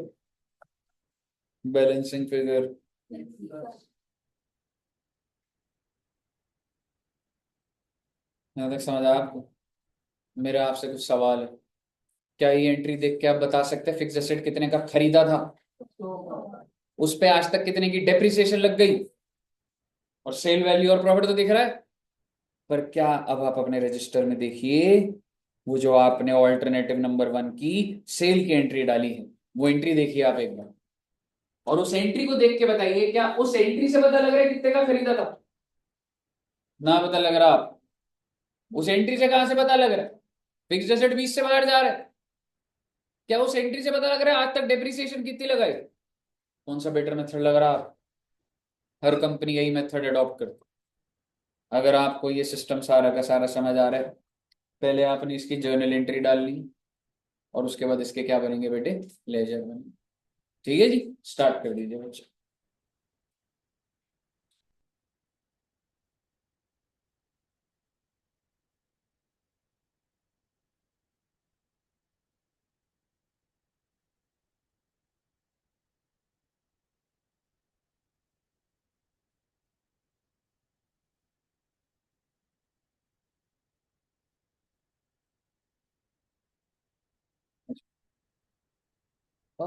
Balancing figure. यहाँ तक समझ आया आपको? मेरा आपसे कुछ सवाल है। क्या ये एंट्री देख के आप बता सकते हैं फिक्स एसेट कितने का खरीदा था? उस पे आज तक कितने की डेप्रिसिएशन लग गई? और सेल वैल्यू और प्रॉफिट तो दिख रहा है। पर क्या अब आप अपने रजिस्टर में देखिए, वो जो आपने ऑल्टरनेटिव नंबर 1 की सेल की एंट्री डाली है, वो एंट्री देखिए आप एक बार। और उस एंट्री को देख के बताइए, क्या उस एंट्री से पता लग रहा है कितने का खरीदा था? ना पता लग रहा आप? उस एंट्री से कहां से पता लग रहा है फिक्स्ड एसेट 20 से बाहर जा रहा है? क्या उस एंट्री से पता लग रहा है आज तक डेप्रिसिएशन कितनी लगाई? कौन सा बेटर मेथड लग रहा है आप? हर कंपनी यही मेथड अडॉप्ट करती है। अगर आपको ये सिस्टम सारा का सारा समझ आ रहा है, पहले आपने इसकी जर्नल एंट्री डालनी, और उसके बाद इसके क्या बनेंगे बेटे? लेजर बनेंगे। ठीक है जी, स्टार्ट कर दीजिए बच्चे। आ,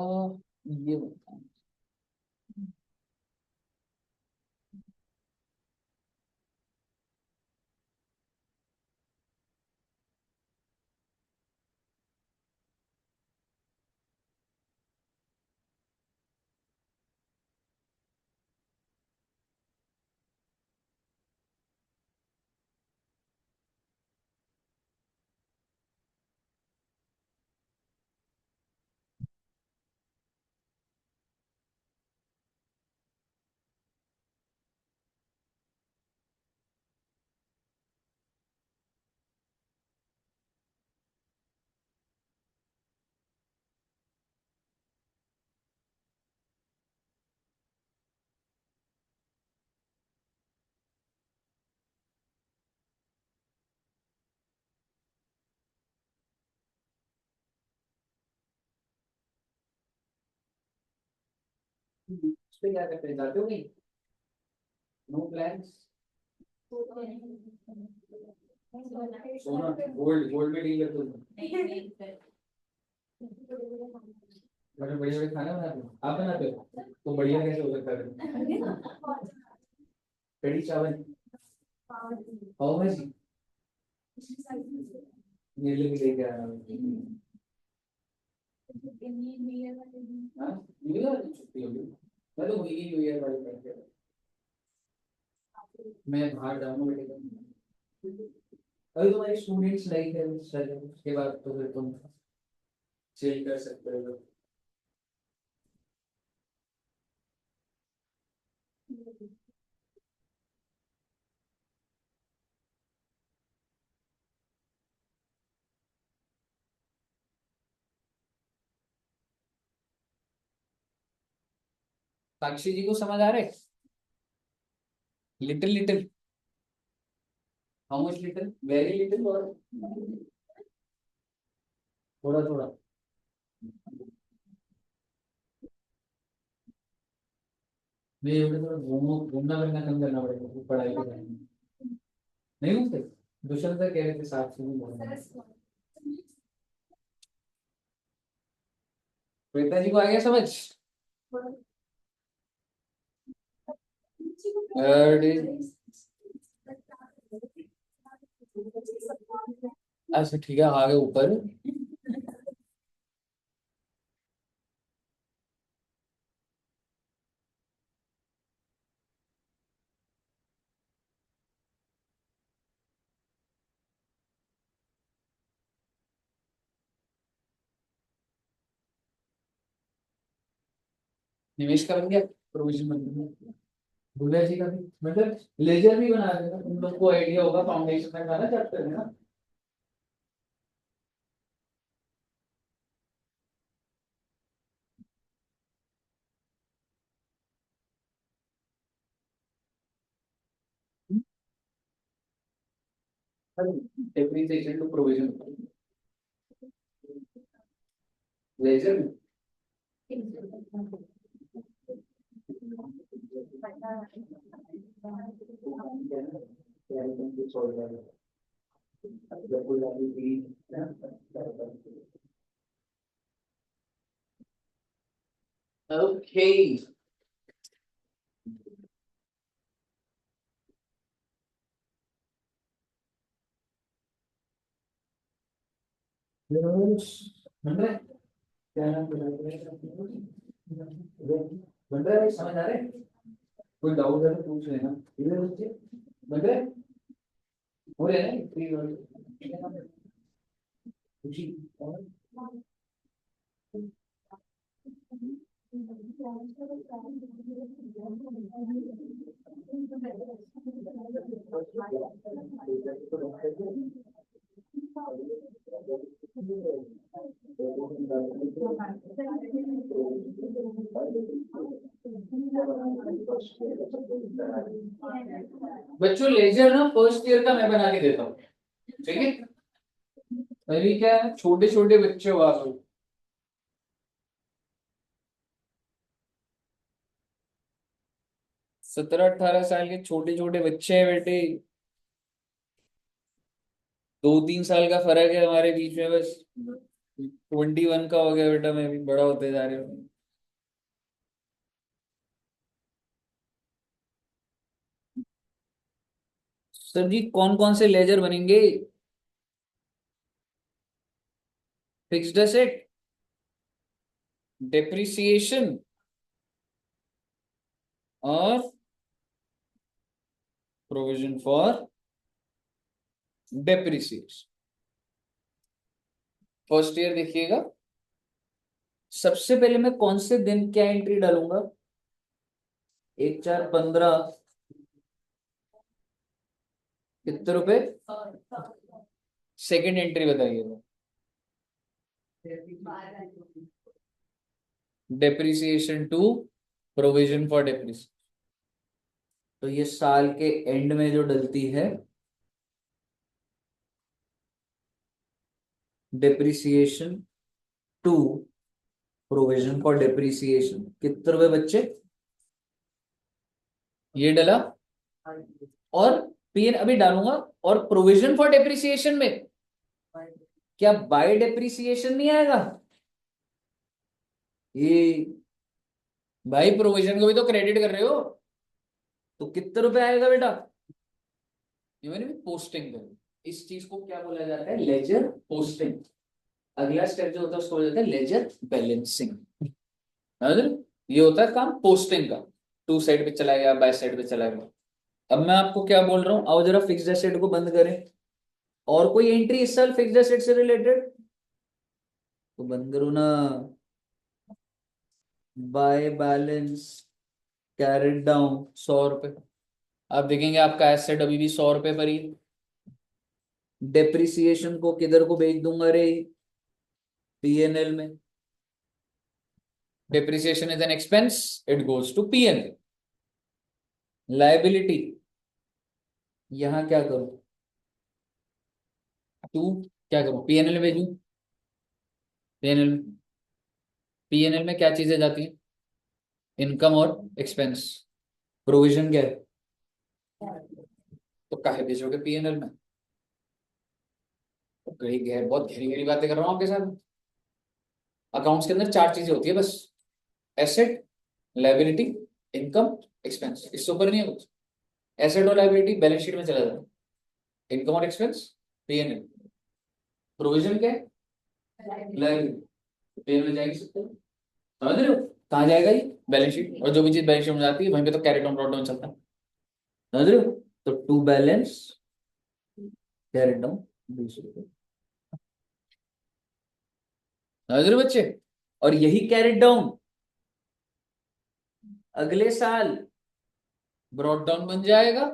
ये बताओ। उस पे क्या करते हैं, जाते हो नहीं? No plans. सोना गोल्ड, गोल्ड में डील करते हो? बड़े बड़े बड़े खाना बनाते हो आप? बनाते हो तो बढ़िया कैसे हो सकता है? कढ़ी चावल, पाव भाजी, मेरे लिए भी लेके आ रहा हूँ। हाँ, न्यू ईयर की छुट्टी होगी। मैं तो वही न्यू ईयर वाली करके मैं बाहर जाऊंगा बेटे। अभी तुम्हारी स्टूडेंट्स लाइफ है, उसके बाद तो फिर तुम चिल कर सकते हो। साक्षी जी को समझ आ रहे? Little little, how much little? Very little और थोड़ा थोड़ा? मैं ये थोड़ा घूमो, घूमना फिरना कम करना पड़ेगा तो पढ़ाई के टाइम में। नहीं घूमते? दुष्यंत सर कह रहे थे साक्षी भी बोलना। श्वेता जी को आ गया समझ? अरे अच्छा ठीक है, आगे ऊपर निवेश का बन गया, प्रोविजन बन गया, भूलिया जी का भी, मतलब लेजर भी बना देगा, तुम लोग को आइडिया होगा फाउंडेशन में था ना चैप्टर में ना। Depreciation to provision, ledger okay. बन रहा है, क्या नाम बन रहा है, समझ आ रहा है, कोई डाउट है तो पूछ लेना, इधर बच्चे बन रहा है, हो रहा है ना फ्री वाले खुशी। बच्चों लेजर ना फर्स्ट ईयर का मैं बना के देता हूँ, ठीक है। अभी क्या है, छोटे छोटे बच्चे हो आप लोग, 17-18 साल के छोटे छोटे बच्चे हैं बेटे, 2-3 साल का फर्क है हमारे बीच में बस। 21 का हो गया बेटा, मैं भी बड़ा होते जा रहे हूँ। सर जी कौन कौन से लेजर बनेंगे? फिक्स्ड एसेट, डेप्रिसिएशन और provision for depreciation. First year देखिएगा, सबसे पहले मैं कौन से दिन क्या एंट्री डालूंगा, 1/4/15, कितने रुपए, सेकंड एंट्री बताइएगा, depreciation to provision for depreciation. तो ये साल के एंड में जो डलती है, depreciation to provision for depreciation, कितने रुपए बच्चे, ये डला। और पीएन अभी डालूंगा, और प्रोविजन फॉर डेप्रिसिएशन में क्या बाय डेप्रिसिएशन नहीं आएगा, ये भाई प्रोविजन को भी तो क्रेडिट कर रहे हो, तो कितने रुपए आएगा बेटा, ये मैंने भी पोस्टिंग कर, इस चीज को क्या बोला जाता है, लेजर पोस्टिंग। अगला स्टेप जो होता है उसको बोला जाता है लेजर बैलेंसिंग। समझ रहे हो? ये होता है काम पोस्टिंग का, टू साइड पे चला गया, बाय साइड पे चला गया। अब मैं आपको क्या बोल रहा हूँ, आओ जरा फिक्स्ड एसेट को बंद करें, और कोई एंट्री इस साल फिक्स्ड एसेट से रिलेटेड तो बंद करो ना। बाय बैलेंस कैरेट डाउन 100 रुपए, आप देखेंगे आपका एसेट अभी भी 100 रुपए पर ही। डेप्रिसिएशन को किधर को भेज दूंगा रे, पीएनएल में, depreciation is an expense, it goes to PNL. Liability, यहां क्या करूं, टू, क्या करूं, पीएनएल में भेजूं, पीएनएल, पीएनएल में क्या चीजें जाती हैं, इनकम और एक्सपेंस, प्रोविजन क्या है, तो काहे भेजोगे पीएनएल में, तो बहुत गहरी गहरी बातें कर रहा हूँ आपके साथ। अकाउंट्स के अंदर चार चीजें होती है बस, एसेट, लायबिलिटी, इनकम, एक्सपेंस, इससे ऊपर नहीं है कुछ। एसेट और लायबिलिटी बैलेंस शीट में चला जाता है, इनकम और एक्सपेंस पीएनएल, प्रोविजन क्या है, लायबिलिटी पीएनएल में जाएगी सकते, समझ रहे हो, कहाँ जाएगा ये, बैलेंस शीट, और जो भी चीज बैलेंस शीट में जाती है वहीं पे तो कैरेट ऑन ब्रॉट डाउन चलता है, समझ रहे हो। तो टू बैलेंस कैरेट डाउन 20 रुपए, समझ रहे हो बच्चे, और यही कैरेट डाउन अगले साल ब्रॉड डाउन बन जाएगा,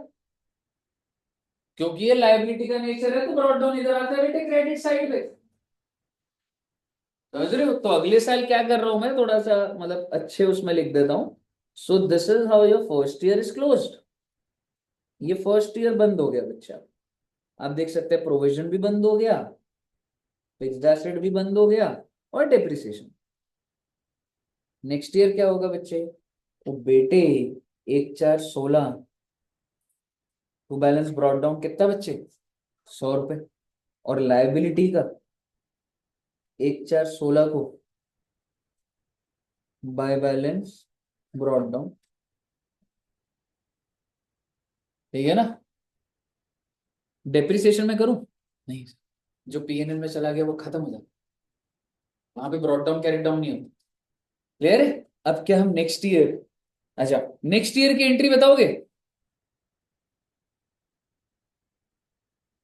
क्योंकि ये लायबिलिटी का नेचर है, तो ब्रॉड डाउन इधर आता है बेटे क्रेडिट साइड पे। समझ रहे हो? तो अगले साल क्या कर रहा हूं मैं, थोड़ा सा मतलब अच्छे उसमें लिख देता हूं। So this is how your first year is closed. ये फर्स्ट ईयर बंद हो गया बच्चा। आप देख सकते हैं प्रोविजन भी बंद हो गया, फिक्स्ड एसेट भी बंद हो गया, और डेप्रिसिएशन। नेक्स्ट ईयर क्या होगा बच्चे? तो बेटे 1/4/16 टू बैलेंस ब्रॉड डाउन कितना बच्चे? 100 रुपए। और लाइबिलिटी का 1/4/16 को बाय बैलेंस ब्रॉड डाउन। ठीक है ना? डेप्रिसिएशन में करूं? नहीं, जो पीएनएल में चला गया वो खत्म हो जाता, वहां पे ब्रॉड डाउन कैरेक्ट डाउन नहीं होता। क्लियर है? अब क्या हम नेक्स्ट ईयर, अच्छा नेक्स्ट ईयर की एंट्री बताओगे?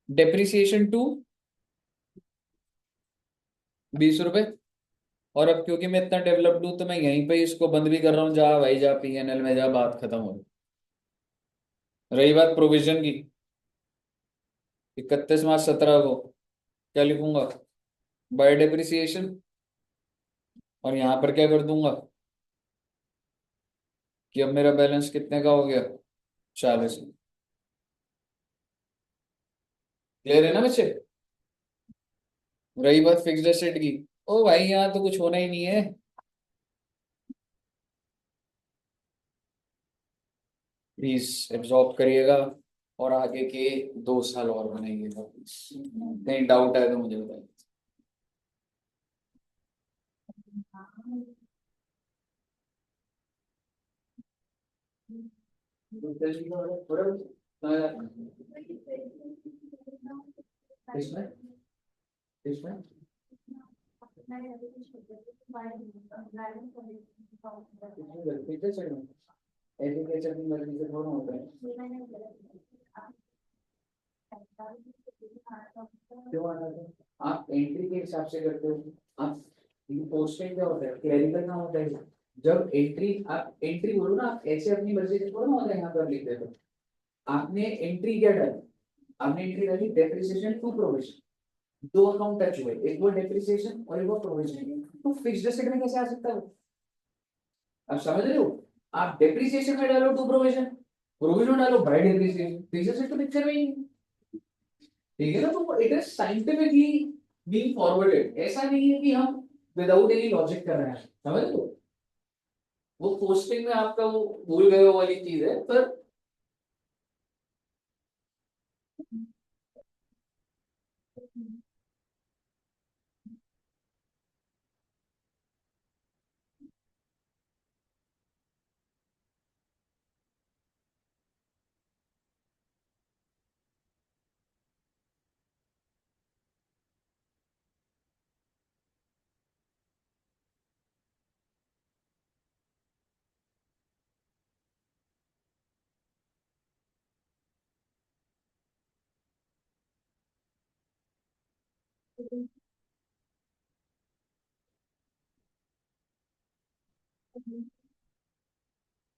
डेप्रिसिएशन टू 20 रुपए। और अब क्योंकि मैं इतना डेवलप्ड हूं, तो मैं यहीं पे इसको बंद भी कर रहा हूँ, जा भाई जा पीएनएल में जा, बात खत्म हो गई। रही बात प्रोविजन की, 31 मार्च 17 को क्या लिखूंगा? Bye depreciation. और यहां पर क्या कर दूंगा कि अब मेरा बैलेंस कितने का हो गया? 40। क्लियर है ना बच्चे? रही बात फिक्स्ड एसेट की, ओ भाई यहाँ तो कुछ होना ही नहीं है। प्लीज एब्जॉर्ब करिएगा, और आगे के 2 साल और बनाइएगा प्लीज। कहीं डाउट है तो मुझे बताइए। इसमें इसमें एग्रीकल्चर की मर्जी से थोड़ा होता है। क्यों आना था? आप एंट्री के हिसाब से करते हो। आप पोस्टिंग क्या होता है, क्लरिकल ना होता है। जब एंट्री, आप एंट्री बोलो ना, आप ऐसे अपनी मर्जी से थोड़ा ना होता है, यहाँ पर लिख देते हो। आपने एंट्री क्या डाली? आपने एंट्री डाली डेप्रिसिएशन टू प्रोविजन। दो अकाउंट टच हुए, एक वो डेप्रिसिएशन और एक वो प्रोविजन। तो फिक्स्ड एसेट में कैसे आ सकता है वो? आप समझ रहे हो? आप डेप्रिसिएशन में डालो टू प्रोविजन, प्रोविजन डालो बाय डेप्रिसिएशन, फिक्स्ड एसेट तो पिक्चर में ही नहीं। ठीक है ना? तो it is scientifically being forwarded, ऐसा नहीं है कि हम विदाउट एनी लॉजिक कर रहे हैं। समझ लो, वो पोस्टिंग में आपका वो भूल गए हो वाली चीज है, पर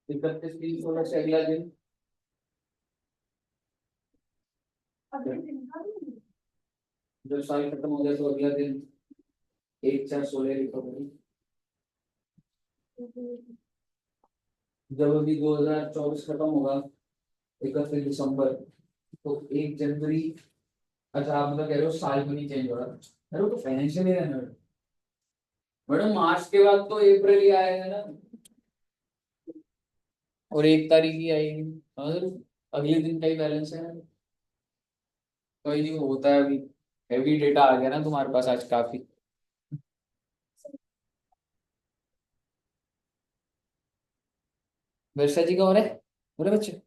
इकतीस 30 16 से अगला दिन, जब साल खत्म हो गया तो अगला दिन 1/4/16 रिकवरी। जब अभी 2024 खत्म होगा 31 दिसंबर, तो 1 जनवरी। अच्छा आप मतलब कह रहे हो साल में नहीं चेंज हो रहा? अरे वो तो फाइनेंशियल ईयर है ना मैडम। मैडम मार्च के बाद तो अप्रैल ही आएगा ना, और 1 तारीख ही आएगी। और अगले दिन का ही बैलेंस है। कोई नहीं, वो होता है अभी। हैवी डेटा आ गया ना तुम्हारे पास आज काफी। वर्षा जी का हो रहा है? बोले बच्चे।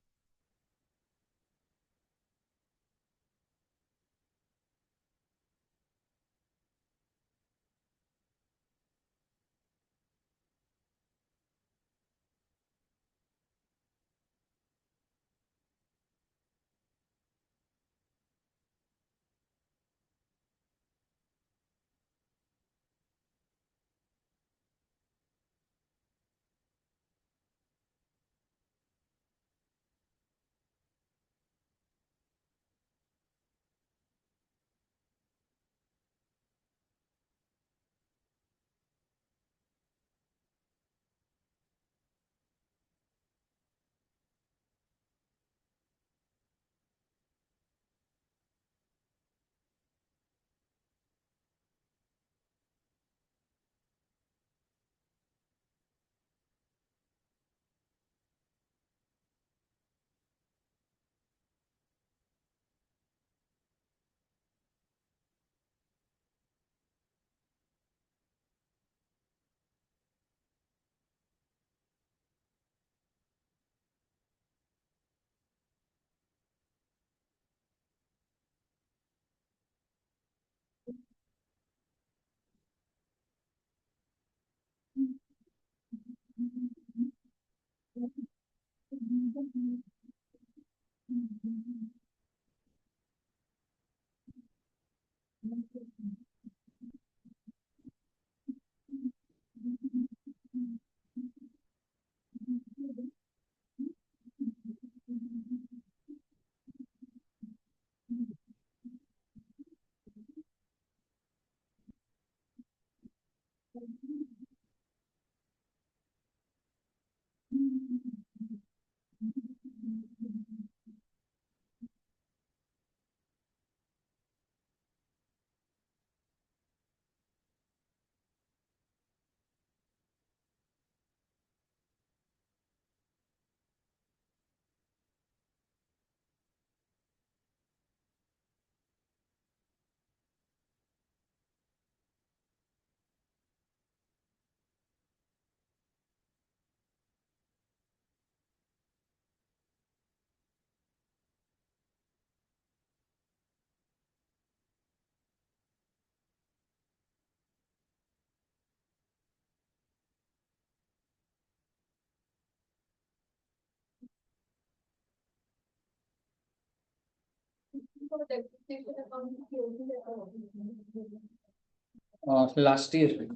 लास्ट ईयर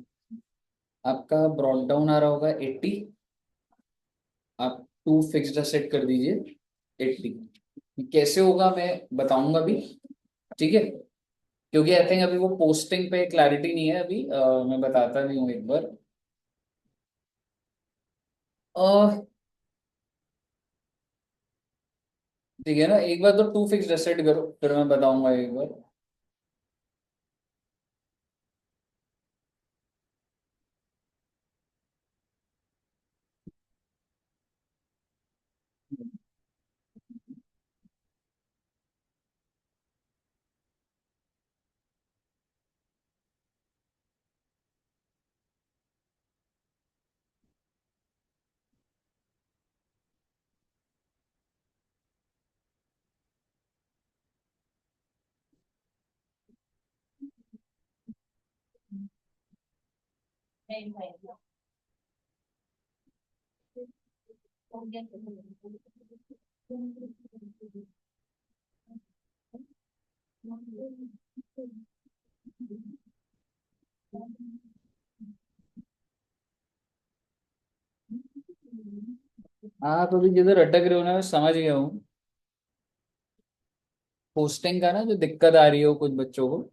आपका ब्रॉड डाउन आ रहा होगा 80। आप टू फिक्स्ड असेट कर दीजिए 80। कैसे होगा मैं बताऊंगा अभी, ठीक है? क्योंकि आई थिंक अभी वो पोस्टिंग पे क्लैरिटी नहीं है अभी, मैं बताता भी हूँ एक बार। अ, ठीक है ना, एक बार तो टू फिक्स्ड असेट करो फिर मैं बताऊंगा एक बार। हाँ तो अभी जिधर अटक रहे हो ना मैं समझ गया हूँ। पोस्टिंग का ना जो दिक्कत आ रही है वो कुछ बच्चों को।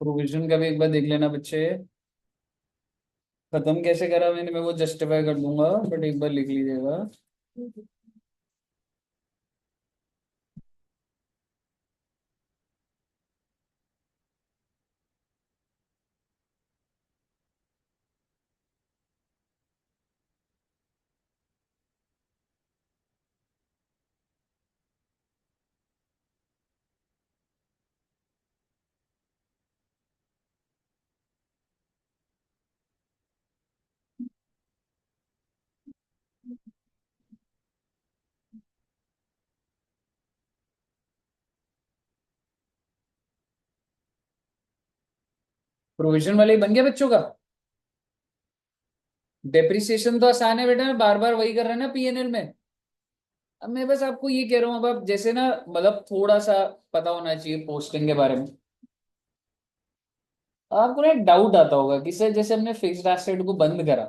प्रोविजन का भी एक बार देख लेना बच्चे। खत्म कैसे करा मैंने, मैं वो जस्टिफाई कर दूंगा, बट एक बार लिख लीजिएगा। प्रोविजन वाले ही बन गया बच्चों का। डेप्रिसिएशन तो आसान है बेटा, मैं बार बार वही कर रहा है ना पीएनएल में। अब मैं बस आपको ये कह रहा हूँ, अब आप जैसे ना मतलब थोड़ा सा पता होना चाहिए पोस्टिंग के बारे में। आपको ना डाउट आता होगा कि सर जैसे हमने फिक्स्ड एसेट को बंद करा,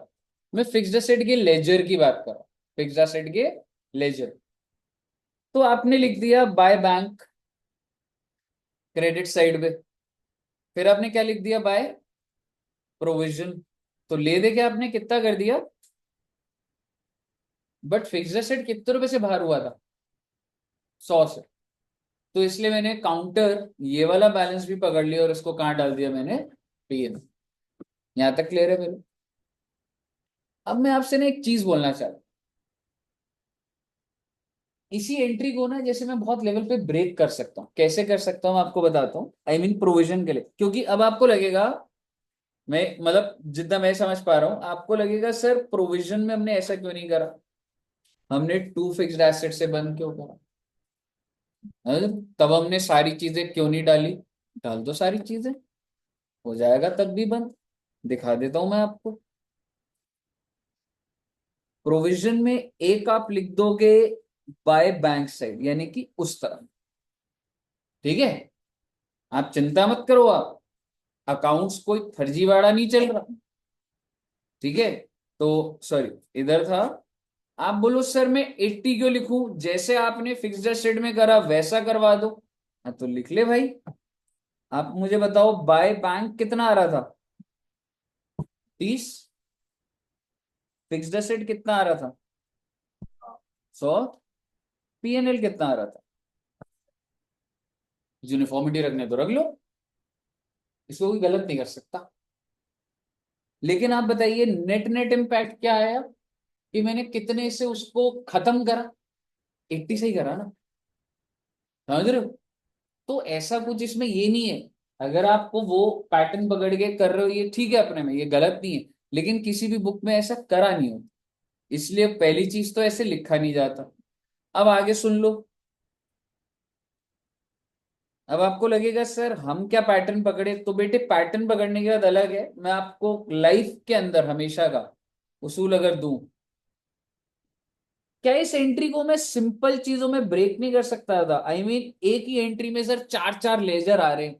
मैं फिक्स्ड एसेट के लेजर की बात कर रहा हूँ, फिक्स्ड एसेट के लेजर। तो आपने लिख दिया बाय बैंक क्रेडिट साइड पे, फिर आपने क्या लिख दिया, बाय प्रोविजन। तो ले दे के आपने कितना कर दिया, बट फिक्स्ड एसेट कितने रुपए से बाहर हुआ था, 100 से। तो इसलिए मैंने काउंटर ये वाला बैलेंस भी पकड़ लिया और इसको कहाँ डाल दिया मैंने, पीएन। यहां तक क्लियर है मेरे? अब मैं आपसे ना एक चीज बोलना चाहता हूं। इसी एंट्री को ना जैसे मैं बहुत लेवल पे ब्रेक कर सकता हूँ, कैसे कर सकता हूँ आपको बताता हूँ। आई मीन प्रोविजन के लिए, क्योंकि अब आपको लगेगा, मैं मतलब जितना मैं समझ पा रहा हूँ आपको लगेगा सर प्रोविजन में हमने ऐसा क्यों नहीं करा, हमने टू फिक्स्ड एसेट से बंद क्यों करा, तब हमने सारी चीजें क्यों नहीं डाली। डाल दो सारी चीजें, हो जाएगा तब भी बंद। दिखा देता हूं मैं आपको। प्रोविजन में एक आप लिख दोगे बाय बैंक साइड, यानी कि उस तरफ, ठीक है? आप चिंता मत करो, आप अकाउंट्स कोई फर्जीवाड़ा नहीं चल रहा, ठीक है? तो सॉरी, इधर था। आप बोलो सर मैं 80 क्यों लिखूं, जैसे आपने फिक्स्ड एसेट में करा वैसा करवा दो। हाँ तो लिख ले भाई। आप मुझे बताओ बाय बैंक कितना आ रहा था, 30। फिक्स्ड एसेट कितना आ रहा था, 100। पीएनएल कितना आ रहा था। यूनिफॉर्मिटी रखने तो रख लो, इसको कोई गलत नहीं कर सकता। लेकिन आप बताइए नेट नेट इम्पैक्ट क्या आया, कि मैंने कितने से उसको खत्म करा, 80 से ही करा ना। समझ रहे हो? तो ऐसा कुछ इसमें ये नहीं है। अगर आपको वो पैटर्न पकड़ के कर रहे हो ये ठीक है, अपने में ये गलत नहीं है, लेकिन किसी भी बुक में ऐसा करा नहीं हो, इसलिए पहली चीज तो ऐसे लिखा नहीं जाता। अब आगे सुन लो। अब आपको लगेगा सर हम क्या पैटर्न पकड़े, तो बेटे पैटर्न पकड़ने के बाद अलग है, मैं आपको लाइफ के अंदर हमेशा का उसूल अगर दूं, क्या इस एंट्री को मैं सिंपल चीजों में ब्रेक नहीं कर सकता था? आई मीन एक ही एंट्री में सर चार चार लेजर आ रहे हैं,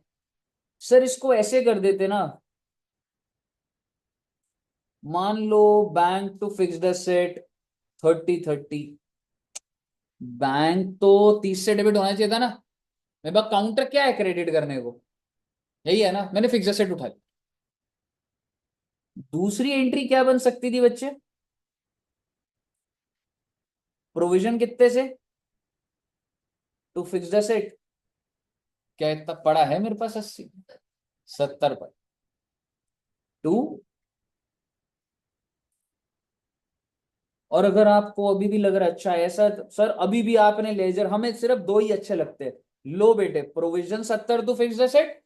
सर इसको ऐसे कर देते ना। मान लो bank to fixed asset 30-30, bank तो 30 से डेबिट होना चाहिए था ना। मेरे पास काउंटर क्या है क्रेडिट करने को? यही है ना, मैंने फिक्स्ड एसेट उठा ली। दूसरी एंट्री क्या बन सकती थी बच्चे? प्रोविजन कितने से? To fixed asset. क्या इतना पड़ा है मेरे पास? 80, 70 पर टू। और अगर आपको अभी भी लग रहा है अच्छा ऐसा, सर अभी भी आपने लेजर, हमें सिर्फ दो ही अच्छे लगते हैं, लो बेटे प्रोविजन 70 टू फिक्स्ड एसेट,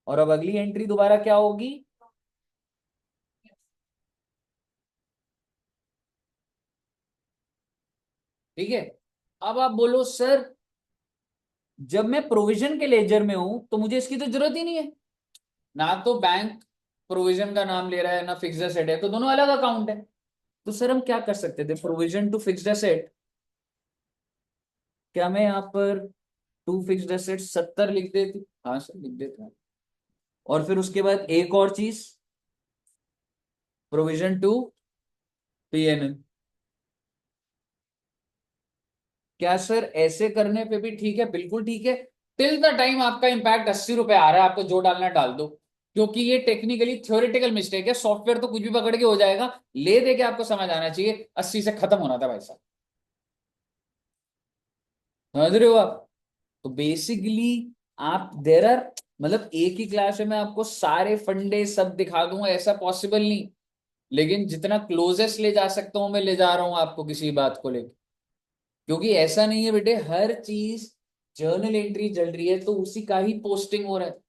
और अब अगली एंट्री दोबारा क्या होगी? ठीक है। अब आप बोलो सर जब मैं प्रोविजन के लेजर में हूं तो मुझे इसकी तो जरूरत ही नहीं है, ना तो बैंक प्रोविजन का नाम ले रहा है ना फिक्स्ड एसेट है, तो दोनों अलग अकाउंट है। तो सर हम क्या कर सकते थे, प्रोविजन टू फिक्स्ड एसेट, क्या मैं यहाँ पर टू फिक्स्ड एसेट 70 लिख देती? हाँ सर लिख देता हूँ। और फिर उसके बाद एक और चीज, प्रोविजन टू पीएनएल। क्या सर ऐसे करने पे भी ठीक है? बिल्कुल ठीक है। टिल द टाइम आपका इंपैक्ट 80 रुपए आ रहा है, आपको जो डालना डाल दो, क्योंकि ये टेक्निकली थ्योरेटिकल मिस्टेक है, सॉफ्टवेयर तो कुछ भी पकड़ के हो जाएगा। ले दे के आपको समझ आना चाहिए 80 से खत्म होना था भाई साहब। समझ रहे हो आप? तो बेसिकली आप देर आर, मतलब एक ही क्लास में मैं आपको सारे फंडे सब दिखा दूंगा ऐसा पॉसिबल नहीं, लेकिन जितना क्लोजेस्ट ले जा सकता हूं मैं ले जा रहा हूं आपको किसी बात को लेकर। क्योंकि ऐसा नहीं है बेटे हर चीज जर्नल एंट्री चल रही है तो उसी का ही पोस्टिंग हो रहा है।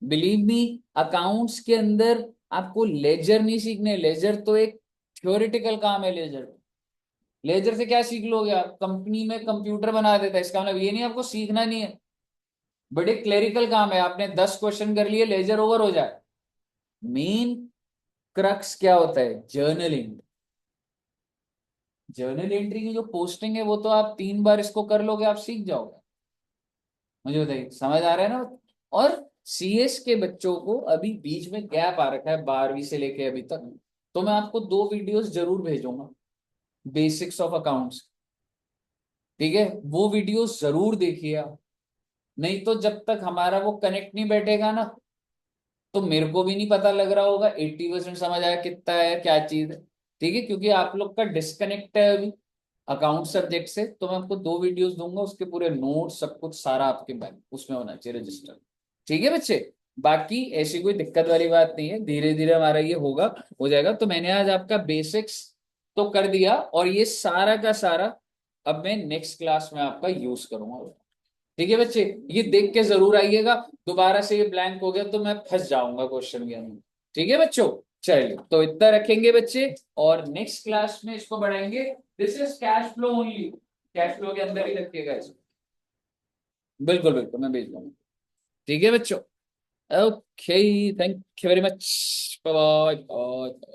बिलीव मी, अकाउंट्स के अंदर आपको लेजर नहीं सीखने, लेजर तो एक थ्योरेटिकल काम है। लेजर, लेजर से क्या सीख लोगे आप? कंपनी में कंप्यूटर बना देता है, इसका मतलब ये नहीं आपको सीखना नहीं है। बड़े क्लेरिकल काम है, आपने 10 क्वेश्चन कर लिए लेजर ओवर हो जाए। मेन क्रक्स क्या होता है? Journal entry. जर्नल एंट्री की जो पोस्टिंग है वो तो आप 3 बार इसको कर लोगे, आप सीख जाओगे। मुझे बताइए समझ आ रहा है ना? और सीएस के बच्चों को अभी बीच में गैप आ रखा है 12वीं से लेके अभी तक, तो मैं आपको 2 वीडियोस जरूर भेजूंगा बेसिक्स ऑफ अकाउंट्स। ठीक है, वो वीडियोस जरूर देखिए आप। नहीं तो जब तक हमारा वो कनेक्ट नहीं बैठेगा ना, तो मेरे को भी नहीं पता लग रहा होगा 80% समझ आया कितना है क्या चीज है। ठीक है, क्योंकि आप लोग का डिस्कनेक्ट है अभी अकाउंट सब्जेक्ट से, तो मैं आपको 2 वीडियोस दूंगा, उसके पूरे नोट्स सब कुछ सारा आपके बैंक उसमें होना चाहिए रजिस्टर। ठीक है बच्चे, बाकी ऐसी कोई दिक्कत वाली बात नहीं है, धीरे धीरे हमारा ये होगा, हो जाएगा। तो मैंने आज आपका बेसिक्स तो कर दिया, और ये सारा का सारा अब मैं नेक्स्ट क्लास में आपका यूज करूंगा। ठीक है बच्चे, ये देख के जरूर आइएगा, दोबारा से ये ब्लैंक हो गया तो मैं फंस जाऊंगा क्वेश्चन के अंदर। ठीक है बच्चों, चलिए तो इतना रखेंगे बच्चे, और नेक्स्ट क्लास में इसको बढ़ाएंगे। This is cash flow only, cash flow के अंदर ही रखिएगा इसको। बिल्कुल बिल्कुल मैं भेज दूंगा। ठीक है बच्चों, okay, thank you very much, bye bye.